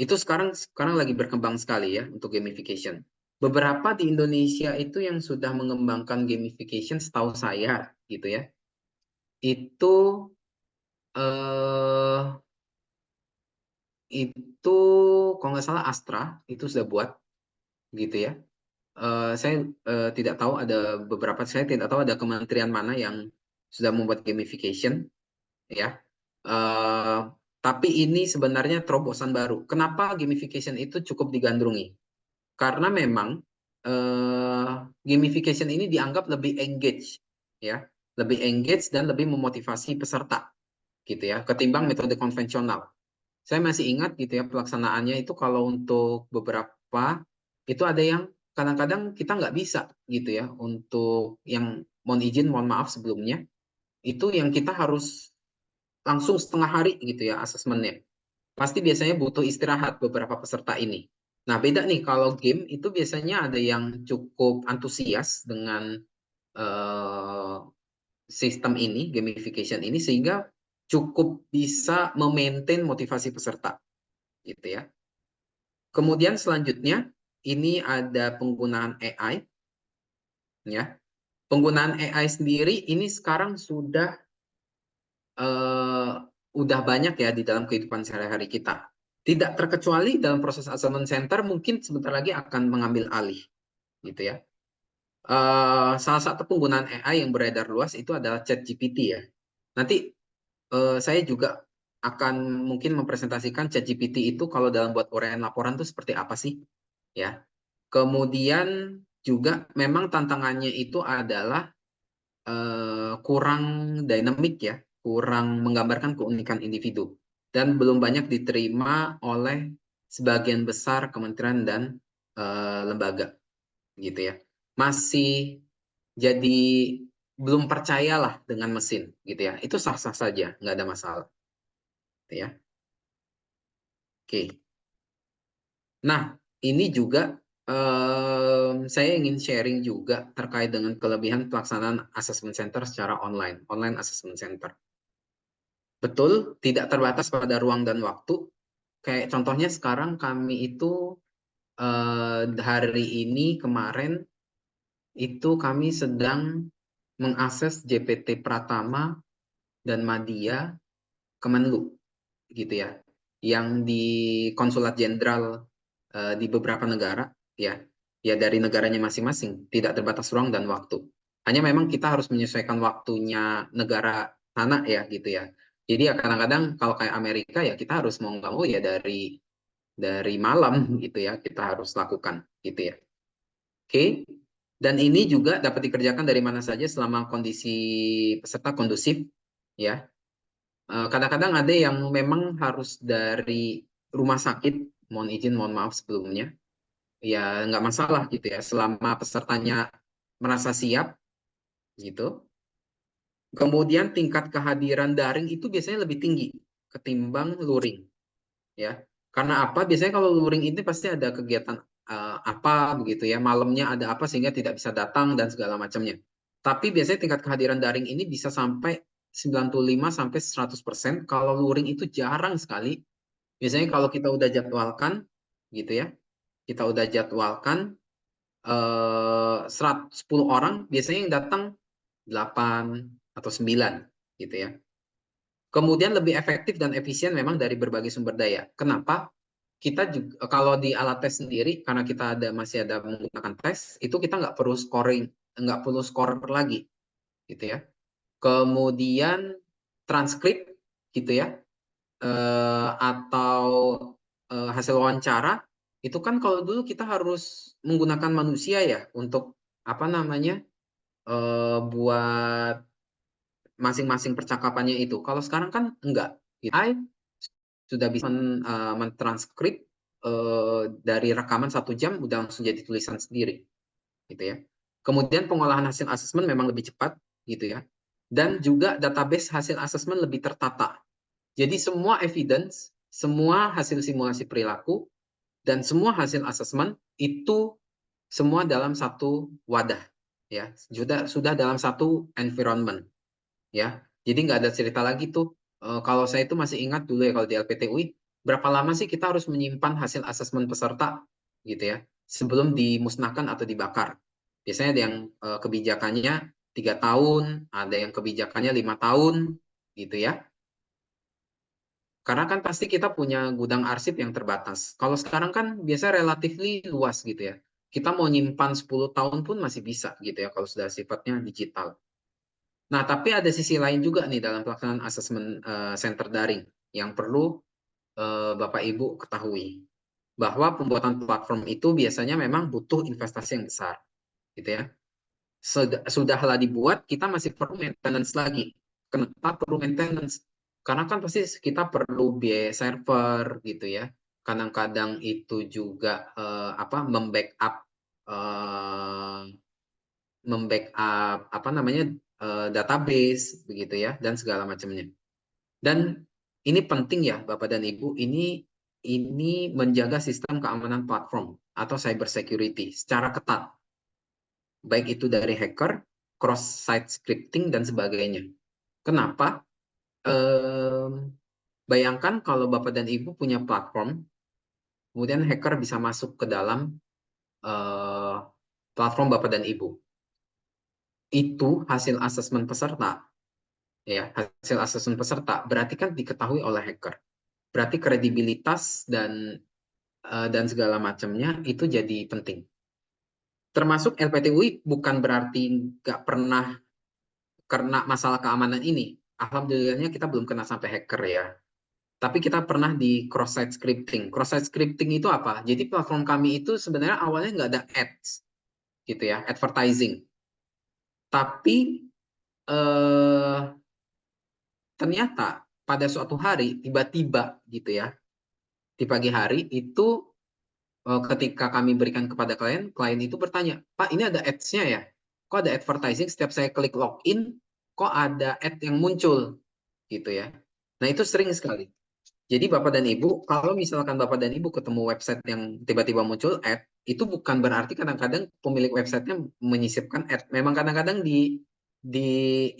Speaker 2: Itu sekarang lagi berkembang sekali ya untuk gamification. Beberapa di Indonesia itu yang sudah mengembangkan gamification setahu saya gitu ya. Itu eh itu kalau nggak salah Astra itu sudah buat gitu ya. Saya tidak tahu ada beberapa, saya tidak tahu ada kementerian mana yang sudah membuat gamification ya. Eh, tapi ini sebenarnya terobosan baru. Kenapa gamification itu cukup digandrungi? Karena memang eh, gamification ini dianggap lebih engage, ya, lebih engage dan lebih memotivasi peserta, gitu ya, ketimbang metode konvensional. Saya masih ingat gitu ya pelaksanaannya itu kalau untuk beberapa itu ada yang kadang-kadang kita nggak bisa gitu ya untuk yang mohon izin, mohon maaf sebelumnya, itu yang kita harus langsung setengah hari gitu ya asesmennya. Pasti biasanya butuh istirahat beberapa peserta ini. Nah, beda nih kalau game itu biasanya ada yang cukup antusias dengan eh, sistem ini, gamification ini, sehingga cukup bisa memaintain motivasi peserta, gitu ya. Kemudian selanjutnya ini ada penggunaan AI, ya. Penggunaan AI sendiri ini sekarang eh, udah banyak ya di dalam kehidupan sehari-hari kita. Tidak terkecuali dalam proses assessment center mungkin sebentar lagi akan mengambil alih, gitu ya. Salah satu penggunaan AI yang beredar luas itu adalah ChatGPT ya. Nanti saya juga akan mungkin mempresentasikan ChatGPT itu kalau dalam buat uraian laporan itu seperti apa sih, ya. Kemudian juga memang tantangannya itu adalah kurang dynamic ya, kurang menggambarkan keunikan individu dan belum banyak diterima oleh sebagian besar kementerian dan lembaga gitu ya. Masih jadi belum percayalah dengan mesin gitu ya. Itu sah-sah saja, nggak ada masalah gitu ya. Oke. Nah, ini juga saya ingin sharing juga terkait dengan kelebihan pelaksanaan assessment center secara online assessment center. Betul, tidak terbatas pada ruang dan waktu. Kayak contohnya sekarang kami itu hari ini kemarin itu kami sedang mengakses JPT Pratama dan Madya Kemenlu gitu ya. Yang di konsulat jenderal di beberapa negara ya. Ya dari negaranya masing-masing, tidak terbatas ruang dan waktu. Hanya memang kita harus menyesuaikan waktunya negara sana ya gitu ya. Jadi ya kadang-kadang kalau kayak Amerika ya kita harus mau nggak mau ya dari malam gitu ya kita harus lakukan gitu ya. Oke. Dan ini juga dapat dikerjakan dari mana saja selama kondisi peserta kondusif ya. Kadang-kadang ada yang memang harus dari rumah sakit, mohon izin, mohon maaf sebelumnya. Ya nggak masalah gitu ya selama pesertanya merasa siap gitu. Kemudian tingkat kehadiran daring itu biasanya lebih tinggi ketimbang luring ya. Karena apa? Biasanya kalau luring ini pasti ada kegiatan apa begitu ya, malamnya ada apa sehingga tidak bisa datang dan segala macamnya. Tapi biasanya tingkat kehadiran daring ini bisa sampai 95 sampai 100%. Kalau luring itu jarang sekali. Biasanya kalau kita udah jadwalkan gitu ya, kita udah jadwalkan 10 orang, biasanya yang datang 8 atau 9 gitu ya. Kemudian lebih efektif dan efisien memang dari berbagai sumber daya. Kenapa? Kita juga kalau di alat tes sendiri karena kita masih ada menggunakan tes, itu kita nggak perlu scoring, nggak perlu score lagi gitu ya. Kemudian transkrip gitu ya, atau hasil wawancara Itu kan kalau dulu kita harus menggunakan manusia ya untuk apa namanya buat masing-masing percakapannya itu. Kalau sekarang kan enggak. AI sudah bisa mentranskrip dari rekaman 1 jam udah langsung jadi tulisan sendiri, gitu ya. Kemudian pengolahan hasil asesmen memang lebih cepat, gitu ya. Dan juga database hasil asesmen lebih tertata. Jadi semua evidence, semua hasil simulasi perilaku, dan semua hasil asesmen itu semua dalam satu wadah, ya. Sudah dalam satu environment, ya. Jadi nggak ada cerita lagi tuh. Kalau saya itu masih ingat dulu ya kalau di LPTUI, berapa lama sih kita harus menyimpan hasil asesmen peserta, gitu ya, sebelum dimusnahkan atau dibakar. Biasanya ada yang kebijakannya 3 tahun, ada yang kebijakannya 5 tahun, gitu ya. Karena kan pasti kita punya gudang arsip yang terbatas. Kalau sekarang kan biasa relatively luas gitu ya. Kita mau nyimpan 10 tahun pun masih bisa gitu ya kalau sudah sifatnya digital. Nah, tapi ada sisi lain juga nih dalam pelaksanaan asesmen center daring yang perlu Bapak Ibu ketahui. Bahwa pembuatan platform itu biasanya memang butuh investasi yang besar gitu ya. Sudahlah dibuat, kita masih perlu maintenance lagi. Kenapa perlu maintenance? Karena kan pasti kita perlu biaya server gitu ya. Kadang-kadang itu juga eh, membackup apa namanya database begitu ya dan segala macamnya. Dan ini penting ya Bapak dan Ibu, ini menjaga sistem keamanan platform atau cyber security secara ketat. Baik itu dari hacker, cross-site scripting, dan sebagainya. Kenapa? Bayangkan kalau Bapak dan Ibu punya platform, kemudian hacker bisa masuk ke dalam platform Bapak dan Ibu. Itu hasil asesmen peserta, ya, hasil asesmen peserta berarti kan diketahui oleh hacker. Berarti kredibilitas dan segala macamnya itu jadi penting. Termasuk LPTUI bukan berarti nggak pernah kena masalah keamanan ini. Alhamdulillahnya kita belum kena sampai hacker ya. Tapi kita pernah di cross-site scripting. Cross-site scripting itu apa? Jadi platform kami itu sebenarnya awalnya nggak ada ads, gitu ya, advertising. Tapi eh, ternyata pada suatu hari tiba-tiba gitu ya, di pagi hari itu ketika kami berikan kepada klien, klien itu bertanya, Pak ini ada ads-nya ya? Kok ada advertising? Setiap saya klik login, kok ada ad yang muncul, gitu ya. Nah itu sering sekali. Jadi Bapak dan Ibu, kalau misalkan Bapak dan Ibu ketemu website yang tiba-tiba muncul ad, itu bukan berarti kadang-kadang pemilik websitenya menyisipkan ad. Memang kadang-kadang di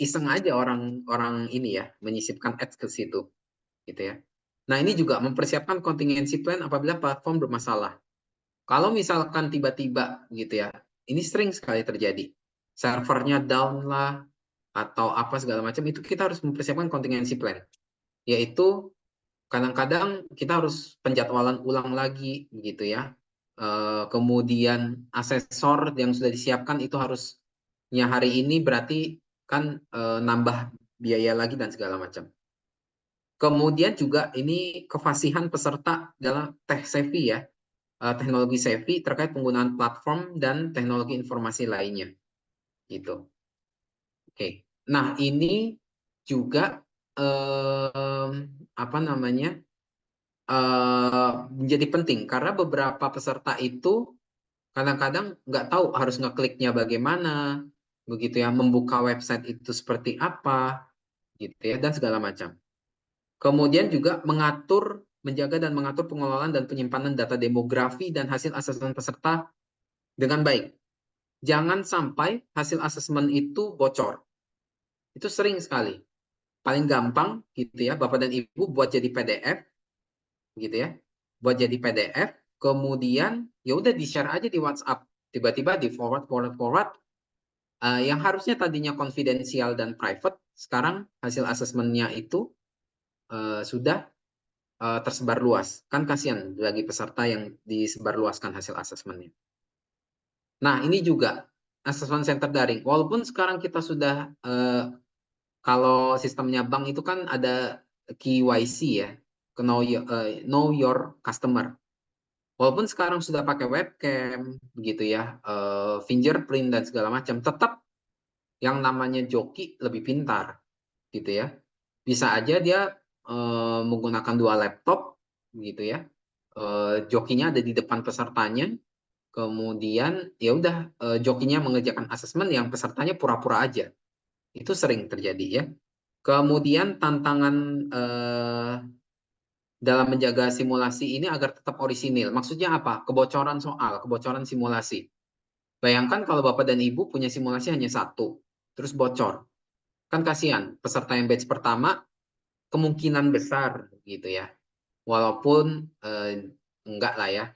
Speaker 2: iseng aja orang ini ya menyisipkan ads ke situ, gitu ya. Nah ini juga mempersiapkan contingency plan apabila platform bermasalah. Kalau misalkan tiba-tiba gitu ya, ini sering sekali terjadi. Servernya down lah atau apa segala macam itu kita harus mempersiapkan contingency plan, yaitu kadang-kadang kita harus penjadwalan ulang lagi gitu ya. Kemudian asesor yang sudah disiapkan itu harusnya hari ini berarti kan nambah biaya lagi dan segala macam. Kemudian juga ini kefasihan peserta dalam tech savvy ya, teknologi savvy terkait penggunaan platform dan teknologi informasi lainnya gitu. Oke. Nah, ini juga apa namanya? Menjadi penting karena beberapa peserta itu kadang-kadang nggak tahu harus ngekliknya bagaimana, begitu ya, membuka website itu seperti apa, gitu ya, dan segala macam. Kemudian juga menjaga dan mengatur pengelolaan dan penyimpanan data demografi dan hasil asesmen peserta dengan baik. Jangan sampai hasil asesmen itu bocor. Itu sering sekali. Paling gampang gitu ya, Bapak dan Ibu buat jadi PDF gitu ya. Buat jadi PDF, kemudian ya udah di-share aja di WhatsApp. Tiba-tiba di forward yang harusnya tadinya konfidensial dan private, sekarang hasil asesmennya itu sudah tersebar luas. Kan kasihan bagi peserta yang disebarluaskan hasil asesmennya. Nah, ini juga asesmen center daring. Walaupun sekarang kita sudah kalau sistemnya bank itu kan ada KYC ya, know your customer. Walaupun sekarang sudah pakai webcam, begitu ya, fingerprint dan segala macam, tetap yang namanya joki lebih pintar, gitu ya. Bisa aja dia menggunakan 2 laptop, gitu ya. Jokinya ada di depan pesertanya, kemudian ya udah jokinya mengerjakan asesmen yang pesertanya pura-pura aja. Itu sering terjadi ya. Kemudian tantangan dalam menjaga simulasi ini agar tetap orisinil. Maksudnya apa? Kebocoran soal, kebocoran simulasi. Bayangkan kalau Bapak dan Ibu punya simulasi hanya satu, terus bocor. Kan kasihan, peserta yang batch pertama kemungkinan besar gitu ya. Walaupun enggak lah ya.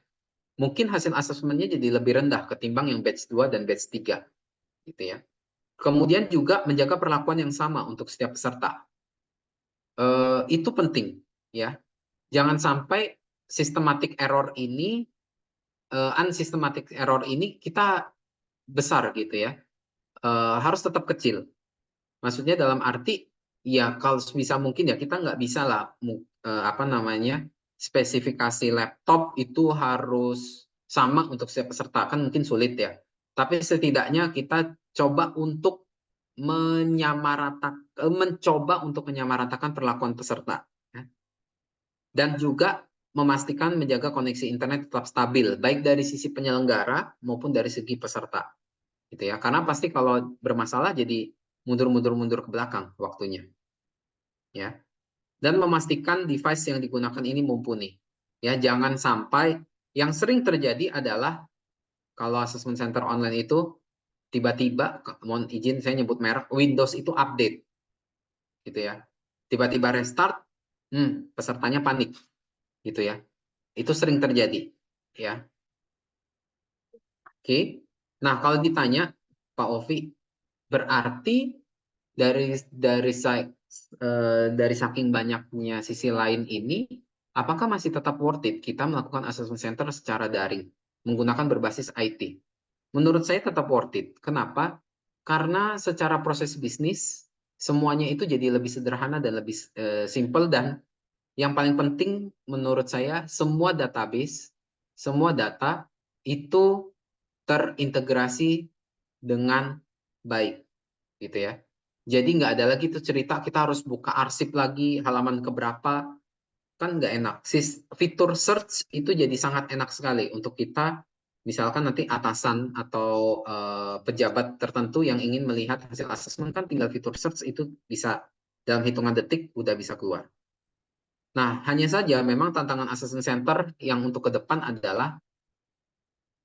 Speaker 2: Mungkin hasil asesmennya jadi lebih rendah ketimbang yang batch 2 dan batch 3 gitu ya. Kemudian juga menjaga perlakuan yang sama untuk setiap peserta. Itu penting ya. Jangan sampai systematic error ini unsystematic error ini kita besar gitu ya. Harus tetap kecil. Maksudnya dalam arti ya kalau bisa mungkin ya kita nggak bisa lah apa namanya spesifikasi laptop itu harus sama untuk setiap peserta, kan mungkin sulit ya. Tapi setidaknya kita coba untuk mencoba untuk menyamaratakan perlakuan peserta, ya. Dan juga memastikan menjaga koneksi internet tetap stabil, baik dari sisi penyelenggara maupun dari segi peserta, gitu ya. Karena pasti kalau bermasalah jadi mundur ke belakang waktunya, ya. Dan memastikan device yang digunakan ini mumpuni, ya. Jangan sampai yang sering terjadi adalah kalau assessment center online itu tiba-tiba, mohon izin saya nyebut merek, Windows itu update, gitu ya. Tiba-tiba restart, pesertanya panik, gitu ya. Itu sering terjadi, ya. Oke. Nah, kalau ditanya Pak Ovi, berarti dari saking banyaknya sisi lain ini, apakah masih tetap worth it kita melakukan assessment center secara daring menggunakan berbasis IT? Menurut saya tetap worth it. Kenapa? Karena secara proses bisnis semuanya itu jadi lebih sederhana dan lebih simple, dan yang paling penting menurut saya semua database, semua data itu terintegrasi dengan baik, gitu ya. Jadi nggak ada lagi tuh cerita kita harus buka arsip lagi halaman keberapa, kan nggak enak. Fitur search itu jadi sangat enak sekali untuk kita, misalkan nanti atasan atau pejabat tertentu yang ingin melihat hasil asesmen, kan tinggal fitur search itu bisa dalam hitungan detik udah bisa keluar. Nah, hanya saja memang tantangan assessment center yang untuk ke depan adalah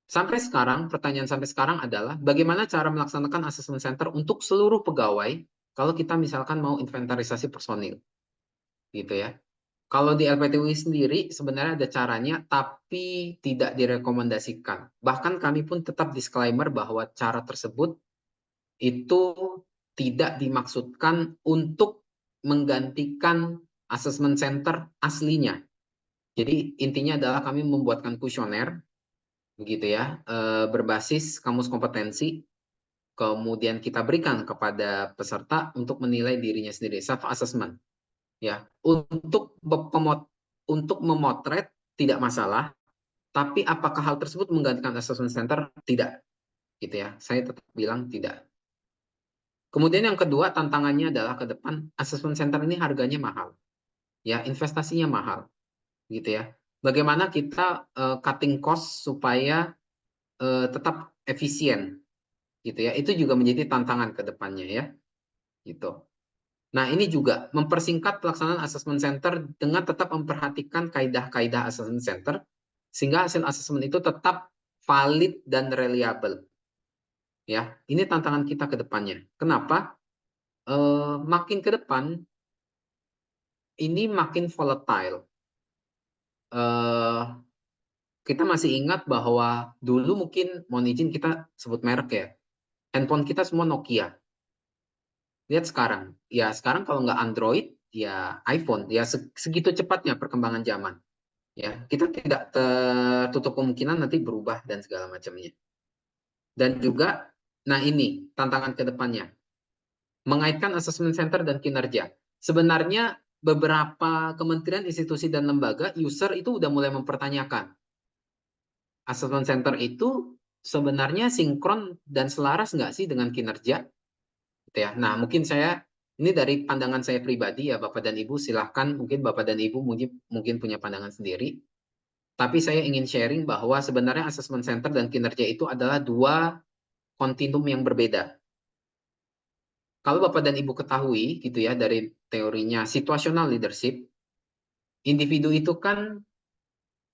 Speaker 2: sampai sekarang, pertanyaan sampai sekarang adalah bagaimana cara melaksanakan assessment center untuk seluruh pegawai kalau kita misalkan mau inventarisasi personil, gitu ya. Kalau di LPTUI sendiri sebenarnya ada caranya, tapi tidak direkomendasikan. Bahkan kami pun tetap disclaimer bahwa cara tersebut itu tidak dimaksudkan untuk menggantikan assessment center aslinya. Jadi intinya adalah kami membuatkan kuesioner, begitu ya, berbasis kamus kompetensi, kemudian kita berikan kepada peserta untuk menilai dirinya sendiri, self assessment, ya. Untuk memotret tidak masalah, tapi apakah hal tersebut menggantikan assessment center? Tidak, gitu ya. Saya tetap bilang tidak. Kemudian yang kedua tantangannya adalah ke depan assessment center ini harganya mahal, ya, investasinya mahal, gitu ya. Bagaimana kita cutting cost supaya tetap efisien, gitu ya. Itu juga menjadi tantangan ke depannya, ya, gitu. Nah, ini juga mempersingkat pelaksanaan assessment center dengan tetap memperhatikan kaidah-kaidah assessment center sehingga hasil assessment itu tetap valid dan reliable. Ya, ini tantangan kita ke depannya. Kenapa? Makin ke depan ini makin volatile. Kita masih ingat bahwa dulu mungkin mohon izin kita sebut merek ya. Handphone kita semua Nokia. Lihat sekarang, ya sekarang kalau nggak Android, ya iPhone, ya segitu cepatnya perkembangan zaman. Ya, kita tidak tertutup kemungkinan nanti berubah dan segala macamnya. Dan juga, nah ini tantangan ke depannya, mengaitkan assessment center dan kinerja. Sebenarnya beberapa kementerian, institusi dan lembaga, user itu udah mulai mempertanyakan, assessment center itu sebenarnya sinkron dan selaras nggak sih dengan kinerja? Gitu ya. Nah, mungkin ini dari pandangan saya pribadi ya, Bapak dan Ibu, silahkan mungkin Bapak dan Ibu mungkin punya pandangan sendiri. Tapi saya ingin sharing bahwa sebenarnya assessment center dan kinerja itu adalah dua kontinum yang berbeda. Kalau Bapak dan Ibu ketahui gitu ya dari teorinya situational leadership, individu itu kan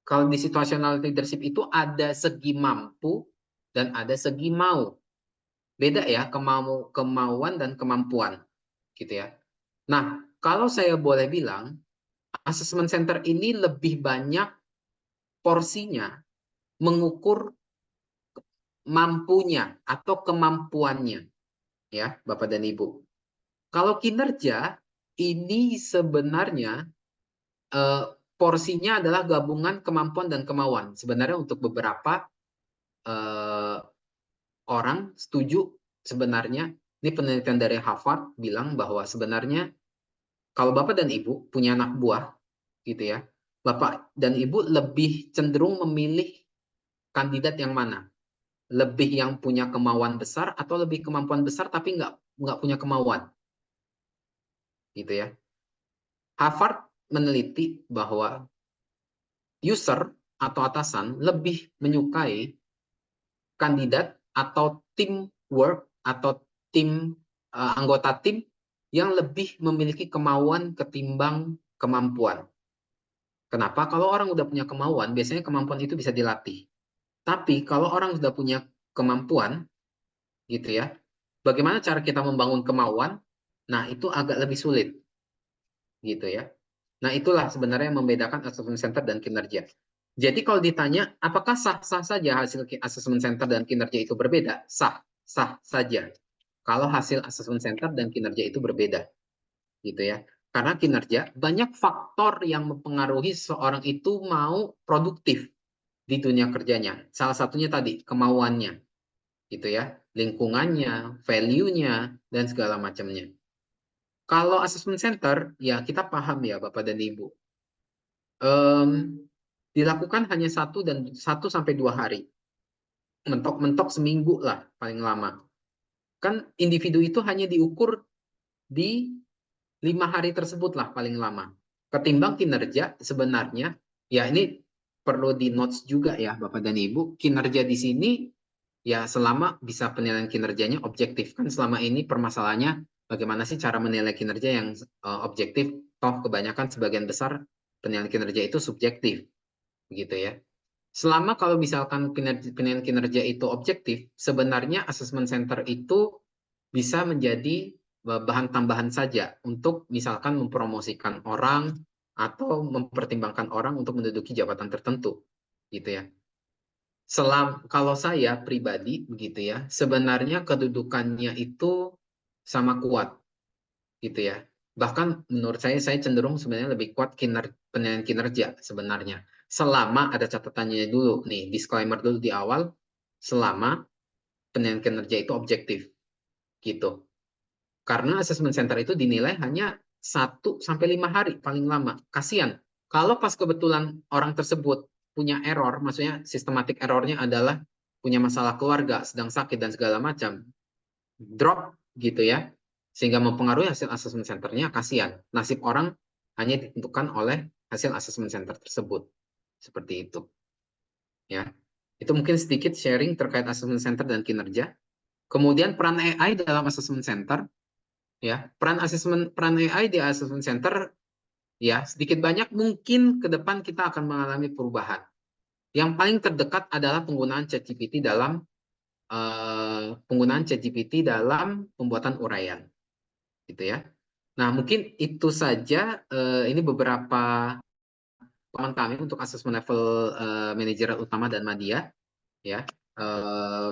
Speaker 2: kalau di situational leadership itu ada segi mampu dan ada segi mau. Beda ya kemauan dan kemampuan gitu ya. Nah, kalau saya boleh bilang, assessment center ini lebih banyak porsinya mengukur mampunya atau kemampuannya, ya, Bapak dan Ibu. Kalau kinerja ini sebenarnya eh, porsinya adalah gabungan kemampuan dan kemauan. Sebenarnya untuk beberapa eh, orang setuju sebenarnya ini penelitian dari Harvard bilang bahwa sebenarnya kalau Bapak dan Ibu punya anak buah gitu ya, Bapak dan Ibu lebih cenderung memilih kandidat yang mana? Lebih yang punya kemauan besar atau lebih kemampuan besar tapi nggak punya kemauan, gitu ya. Harvard meneliti bahwa user atau atasan lebih menyukai kandidat atau teamwork atau anggota tim yang lebih memiliki kemauan ketimbang kemampuan. Kenapa? Kalau orang udah punya kemauan, biasanya kemampuan itu bisa dilatih. Tapi kalau orang sudah punya kemampuan, gitu ya, bagaimana cara kita membangun kemauan? Nah, itu agak lebih sulit, gitu ya. Nah, itulah sebenarnya yang membedakan assessment center dan kinerja. Jadi kalau ditanya, apakah sah-sah saja hasil assessment center dan kinerja itu berbeda? Sah, sah saja. Kalau hasil assessment center dan kinerja itu berbeda, gitu ya. Karena kinerja banyak faktor yang mempengaruhi seorang itu mau produktif di dunia kerjanya. Salah satunya tadi kemauannya, gitu ya, lingkungannya, value-nya, dan segala macamnya. Kalau assessment center, ya kita paham ya Bapak dan Ibu, dilakukan hanya 1 sampai 2 hari, mentok-mentok seminggu lah paling lama. Kan individu itu hanya diukur di 5 hari tersebut lah paling lama. Ketimbang kinerja sebenarnya, ya ini perlu di notes juga ya Bapak dan Ibu, kinerja di sini ya selama bisa penilaian kinerjanya objektif. Kan selama ini permasalahannya bagaimana sih cara menilai kinerja yang objektif, toh kebanyakan sebagian besar penilaian kinerja itu subjektif, begitu ya. Selama kalau misalkan penilaian kinerja itu objektif, sebenarnya assessment center itu bisa menjadi bahan tambahan saja untuk misalkan mempromosikan orang atau mempertimbangkan orang untuk menduduki jabatan tertentu, gitu ya. Kalau saya pribadi begitu ya, sebenarnya kedudukannya itu sama kuat gitu ya. Bahkan menurut saya cenderung sebenarnya lebih kuat penilaian kinerja sebenarnya. Selama ada catatannya dulu nih, disclaimer dulu di awal, selama penilaian kinerja itu objektif gitu. Karena assessment center itu dinilai hanya 1 sampai 5 hari paling lama. Kasihan. Kalau pas kebetulan orang tersebut punya error, maksudnya sistematik errornya adalah punya masalah keluarga, sedang sakit dan segala macam, drop gitu ya, sehingga mempengaruhi hasil assessment centernya, kasihan. Nasib orang hanya ditentukan oleh hasil assessment center tersebut. Seperti itu. Ya. Itu mungkin sedikit sharing terkait assessment center dan kinerja. Kemudian peran AI dalam assessment center, ya peran AI di assessment center ya sedikit banyak mungkin ke depan kita akan mengalami perubahan. Yang paling terdekat adalah penggunaan ChatGPT dalam pembuatan uraian, gitu ya. Nah mungkin itu saja ini beberapa pengalaman kami untuk asesmen level manajerial utama dan media, ya.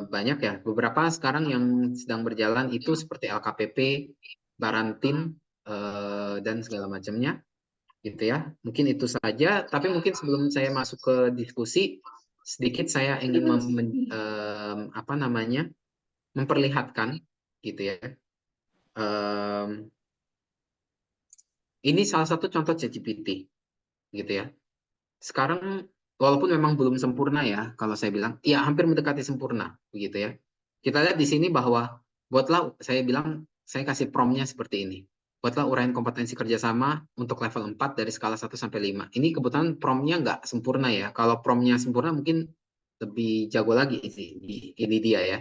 Speaker 2: Banyak ya beberapa sekarang yang sedang berjalan itu seperti LKPP, Barantin dan segala macamnya, gitu ya. Mungkin itu saja. Tapi mungkin sebelum saya masuk ke diskusi, sedikit saya ingin memperlihatkan, gitu ya. Ini salah satu contoh ChatGPT, gitu ya. Sekarang walaupun memang belum sempurna ya, kalau saya bilang, ya hampir mendekati sempurna, begitu ya. Kita lihat di sini bahwa buatlah, saya bilang, saya kasih promnya seperti ini. Buatlah uraian kompetensi kerjasama untuk level 4 dari skala 1 sampai 5. Ini kebetulan promnya nggak sempurna ya. Kalau promnya sempurna mungkin lebih jago lagi sih. Ini dia ya.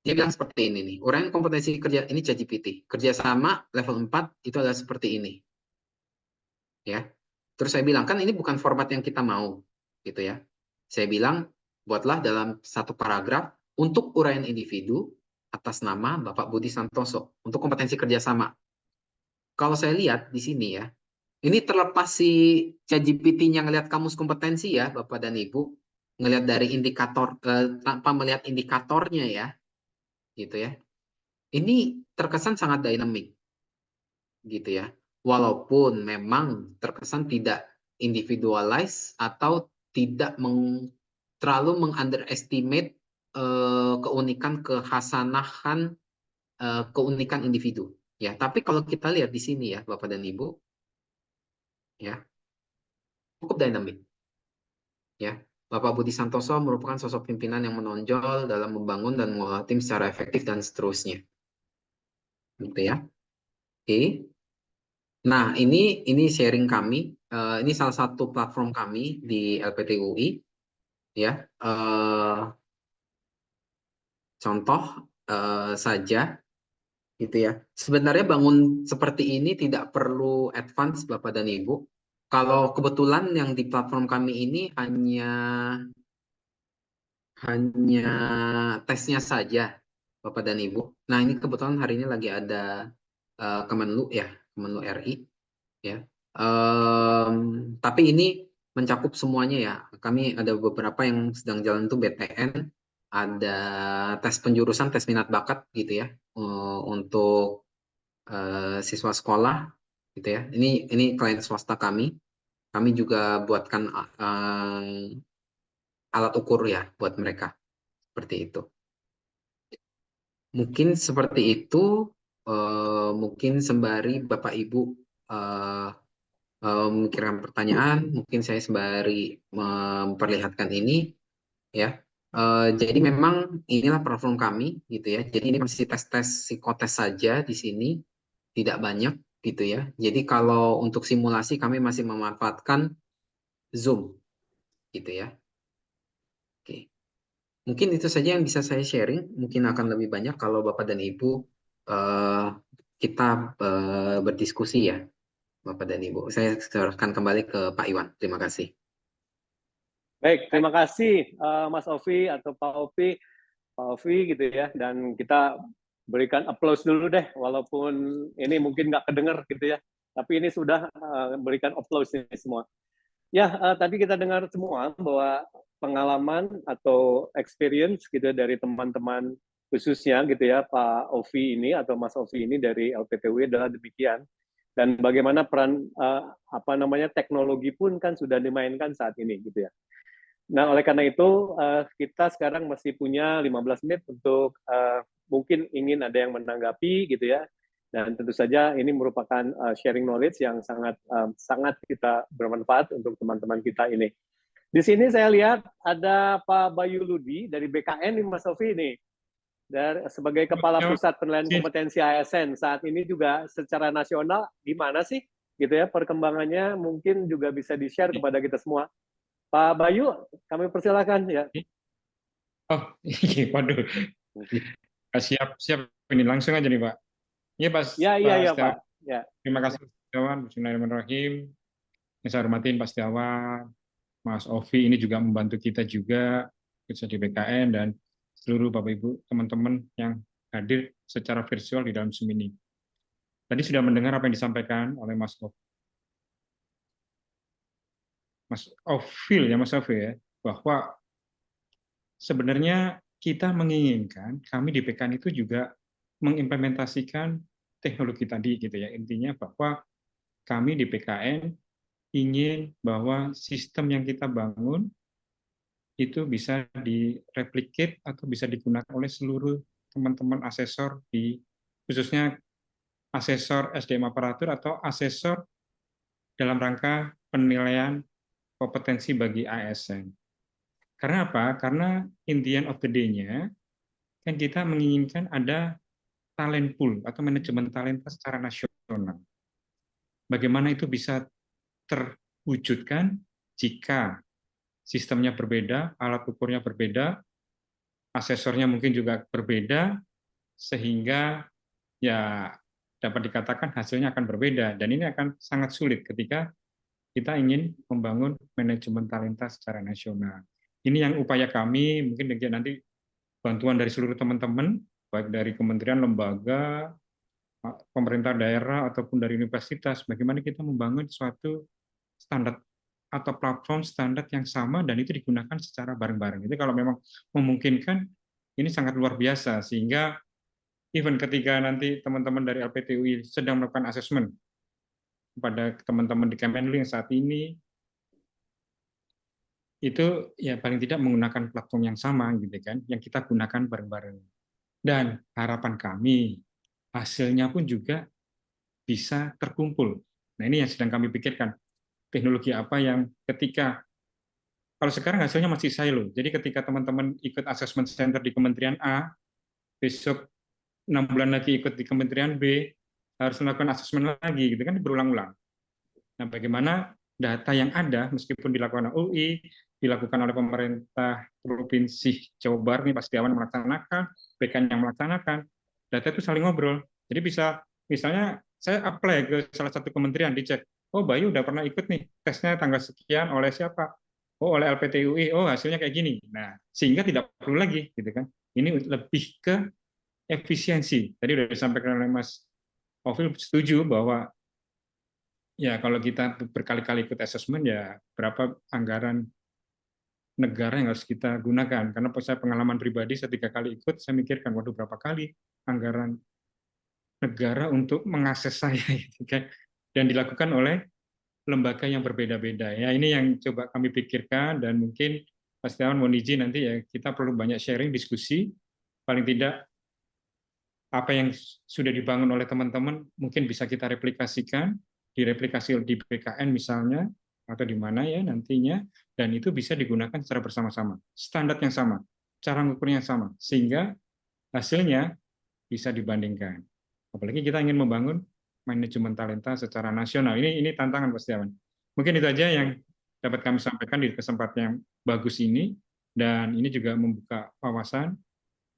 Speaker 2: Dia bilang seperti ini nih. Uraian kompetensi kerja, ini ChatGPT. Kerjasama level 4 itu adalah seperti ini. Ya. Terus saya bilang, kan ini bukan format yang kita mau. Gitu ya. Saya bilang, buatlah dalam satu paragraf untuk uraian individu atas nama Bapak Budi Santoso untuk kompetensi kerjasama. Kalau saya lihat di sini ya, ini terlepas si ChatGPT-nya ngelihat kamus kompetensi ya, Bapak dan Ibu, ngelihat dari indikator tanpa melihat indikatornya ya, gitu ya. Ini terkesan sangat dynamic, gitu ya. Walaupun memang terkesan tidak individualize atau tidak terlalu mengunderestimate keunikan kehasanahan keunikan individu ya. Tapi kalau kita lihat di sini ya Bapak dan Ibu ya, cukup dinamis ya. Bapak Budi Santoso merupakan sosok pimpinan yang menonjol dalam membangun dan mengelola tim secara efektif dan seterusnya. Gitu ya. Oke. Nah, ini sharing kami. Ini salah satu platform kami di LPT UI ya. Contoh saja gitu ya. Sebenarnya bangun seperti ini tidak perlu advance Bapak dan Ibu. Kalau kebetulan yang di platform kami ini hanya tesnya saja Bapak dan Ibu. Nah, ini kebetulan hari ini lagi ada Kemenlu ya, Kemenlu RI ya. Tapi ini mencakup semuanya ya. Kami ada beberapa yang sedang jalan itu BTN, ada tes penjurusan, tes minat bakat gitu ya, untuk siswa sekolah gitu ya. Ini klien swasta kami. Kami juga buatkan alat ukur ya buat mereka seperti itu. Mungkin seperti itu. Mungkin sembari Bapak Ibu eh, memikirkan pertanyaan, mungkin saya sembari memperlihatkan ini ya. Jadi memang inilah platform kami gitu ya. Jadi ini masih tes-tes psikotes saja di sini, tidak banyak gitu ya. Jadi kalau untuk simulasi kami masih memanfaatkan Zoom gitu ya. Oke. Mungkin itu saja yang bisa saya sharing. Mungkin akan lebih banyak kalau Bapak dan Ibu eh, kita berdiskusi ya, Bapak dan Ibu. Saya serahkan kembali ke Pak Iwan. Terima kasih.
Speaker 1: Baik, terima kasih Mas Ovi atau Pak Ovi gitu ya. Dan kita berikan applause dulu deh, walaupun ini mungkin nggak kedengar gitu ya. Tapi ini sudah berikan applause ini semua. Ya, tadi kita dengar semua bahwa pengalaman atau experience gitu ya dari teman-teman khususnya gitu ya Pak Ovi ini atau Mas Ovi ini dari LPTW adalah demikian. Dan bagaimana peran apa namanya teknologi pun kan sudah dimainkan saat ini gitu ya. Nah, oleh karena itu kita sekarang masih punya 15 menit untuk mungkin ingin ada yang menanggapi gitu ya. Dan tentu saja ini merupakan sharing knowledge yang sangat kita bermanfaat untuk teman-teman kita ini. Di sini saya lihat ada Pak Bayu Ludi dari BKN nih Mas Sofi ini. Sebagai Kepala Pusat Penilaian Kompetensi ASN saat ini juga secara nasional gimana sih gitu ya perkembangannya, mungkin juga bisa di-share kepada kita semua. Pak Bayu, kami persilakan ya.
Speaker 3: Oh, iya, waduh. Siap, siap. Ini langsung aja nih, Pak. Iya, Pak.
Speaker 1: Ya, Pak. Ya.
Speaker 3: Terima kasih, Pak Setiawan. Bismillahirrahmanirrahim. Yang saya hormatin Pak Setiawan, Mas Ovi ini juga membantu kita juga, khususnya di BKN, dan seluruh Bapak Ibu, teman-teman yang hadir secara virtual di dalam Zoom ini. Tadi sudah mendengar apa yang disampaikan oleh Mas Ovi, ya Mas Ovi ya, bahwa sebenarnya kita menginginkan, kami di BKN itu juga mengimplementasikan teknologi tadi gitu ya. Intinya bahwa kami di BKN ingin bahwa sistem yang kita bangun itu bisa direplicate atau bisa digunakan oleh seluruh teman-teman asesor di khususnya asesor SDM aparatur atau asesor dalam rangka penilaian kompetensi bagi ASN. Karena apa? Karena in the end of the day-nya, kan kita menginginkan ada talent pool atau manajemen talenta secara nasional. Bagaimana itu bisa terwujudkan jika sistemnya berbeda, alat ukurnya berbeda, asesornya mungkin juga berbeda, sehingga ya dapat dikatakan hasilnya akan berbeda. Dan ini akan sangat sulit ketika kita ingin membangun manajemen talenta secara nasional. Ini yang upaya kami, mungkin nanti bantuan dari seluruh teman-teman, baik dari kementerian, lembaga, pemerintah daerah, ataupun dari universitas, bagaimana kita membangun suatu standar atau platform standar yang sama dan itu digunakan secara bareng-bareng. Itu kalau memang memungkinkan, ini sangat luar biasa, sehingga even ketika nanti teman-teman dari LPTUI sedang melakukan asesmen kepada teman-teman di Kemenlu yang saat ini, itu ya paling tidak menggunakan platform yang sama gitu kan, yang kita gunakan bareng-bareng. Dan harapan kami hasilnya pun juga bisa terkumpul. Nah, ini yang sedang kami pikirkan. Teknologi apa yang ketika kalau sekarang hasilnya masih silo. Jadi ketika teman-teman ikut assessment center di Kementerian A, besok 6 bulan lagi ikut di Kementerian B, harus melakukan asesmen lagi gitu kan, berulang-ulang. Nah, bagaimana data yang ada meskipun dilakukan UI, dilakukan oleh pemerintah Provinsi Jawa Barat, nih Pak Setiawan melaksanakan, BK yang melaksanakan, data itu saling ngobrol. Jadi bisa, misalnya saya apply ke salah satu kementerian, dicek, oh Bayu udah pernah ikut nih, tesnya tanggal sekian oleh siapa? Oh oleh LPTUI, oh hasilnya kayak gini. Nah, sehingga tidak perlu lagi, gitu kan. Ini lebih ke efisiensi. Tadi sudah disampaikan oleh Mas Ovil, setuju bahwa ya kalau kita berkali-kali ikut asesmen, ya berapa anggaran negara yang harus kita gunakan. Karena saya pengalaman pribadi, saya 3 kali ikut, saya mikirkan, waduh berapa kali anggaran negara untuk mengakses saya, gitu kan. Dan dilakukan oleh lembaga yang berbeda-beda. Ya, ini yang coba kami pikirkan, dan mungkin Pak Setiawan mohon izin nanti ya kita perlu banyak sharing, diskusi, paling tidak apa yang sudah dibangun oleh teman-teman mungkin bisa kita replikasikan, direplikasi di BKN misalnya, atau di mana ya nantinya, dan itu bisa digunakan secara bersama-sama. Standar yang sama, cara mengukurnya yang sama, sehingga hasilnya bisa dibandingkan. Apalagi kita ingin membangun manajemen talenta secara nasional. Ini tantangan Pak Setiawan. Mungkin itu aja yang dapat kami sampaikan di kesempatan yang bagus ini, dan ini juga membuka wawasan,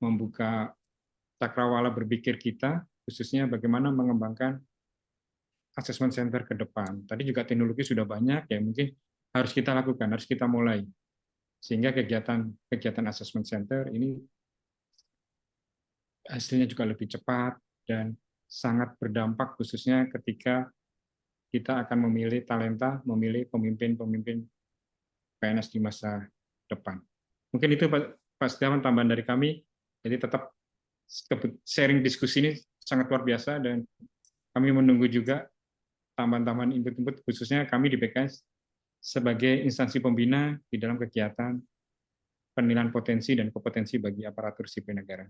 Speaker 3: membuka cakrawala berpikir kita, khususnya bagaimana mengembangkan assessment center ke depan. Tadi juga teknologi sudah banyak, ya mungkin harus kita lakukan, harus kita mulai. Sehingga kegiatan assessment center ini hasilnya juga lebih cepat dan sangat berdampak, khususnya ketika kita akan memilih talenta, memilih pemimpin-pemimpin PNS di masa depan. Mungkin itu Pak Setiawan tambahan dari kami, jadi tetap sharing diskusi ini sangat luar biasa, dan kami menunggu juga tambahan-tambahan input-input, khususnya kami di BKS sebagai instansi pembina di dalam kegiatan penilaian potensi dan kompetensi bagi aparatur sipil negara.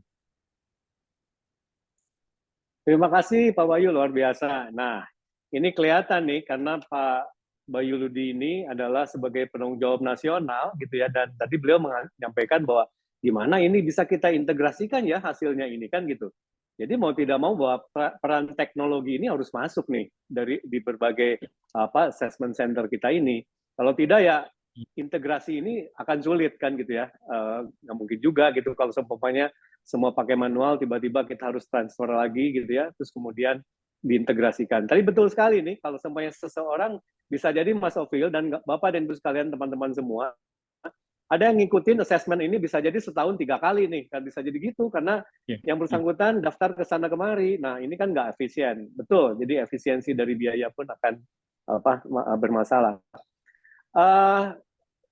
Speaker 1: Terima kasih Pak Bayu, luar biasa. Nah, ini kelihatan nih karena Pak Bayu Ludi ini adalah sebagai penanggung jawab nasional gitu ya, dan tadi beliau menyampaikan bahwa gimana ini bisa kita integrasikan ya hasilnya ini kan gitu. Jadi mau tidak mau bahwa peran teknologi ini harus masuk nih di berbagai assessment center kita ini. Kalau tidak ya integrasi ini akan sulit kan gitu ya. Nggak mungkin juga gitu kalau seumpamanya semua pakai manual, tiba-tiba kita harus transfer lagi gitu ya, terus kemudian diintegrasikan. Tadi betul sekali nih, kalau seumpamanya seseorang bisa jadi Mas Ovil dan Bapak dan Ibu sekalian, teman-teman semua, ada yang ngikutin assessment ini bisa jadi setahun 3 kali nih, kan bisa jadi gitu, karena yang bersangkutan daftar ke sana kemari. Nah, ini kan nggak efisien. Betul, jadi efisiensi dari biaya pun akan bermasalah.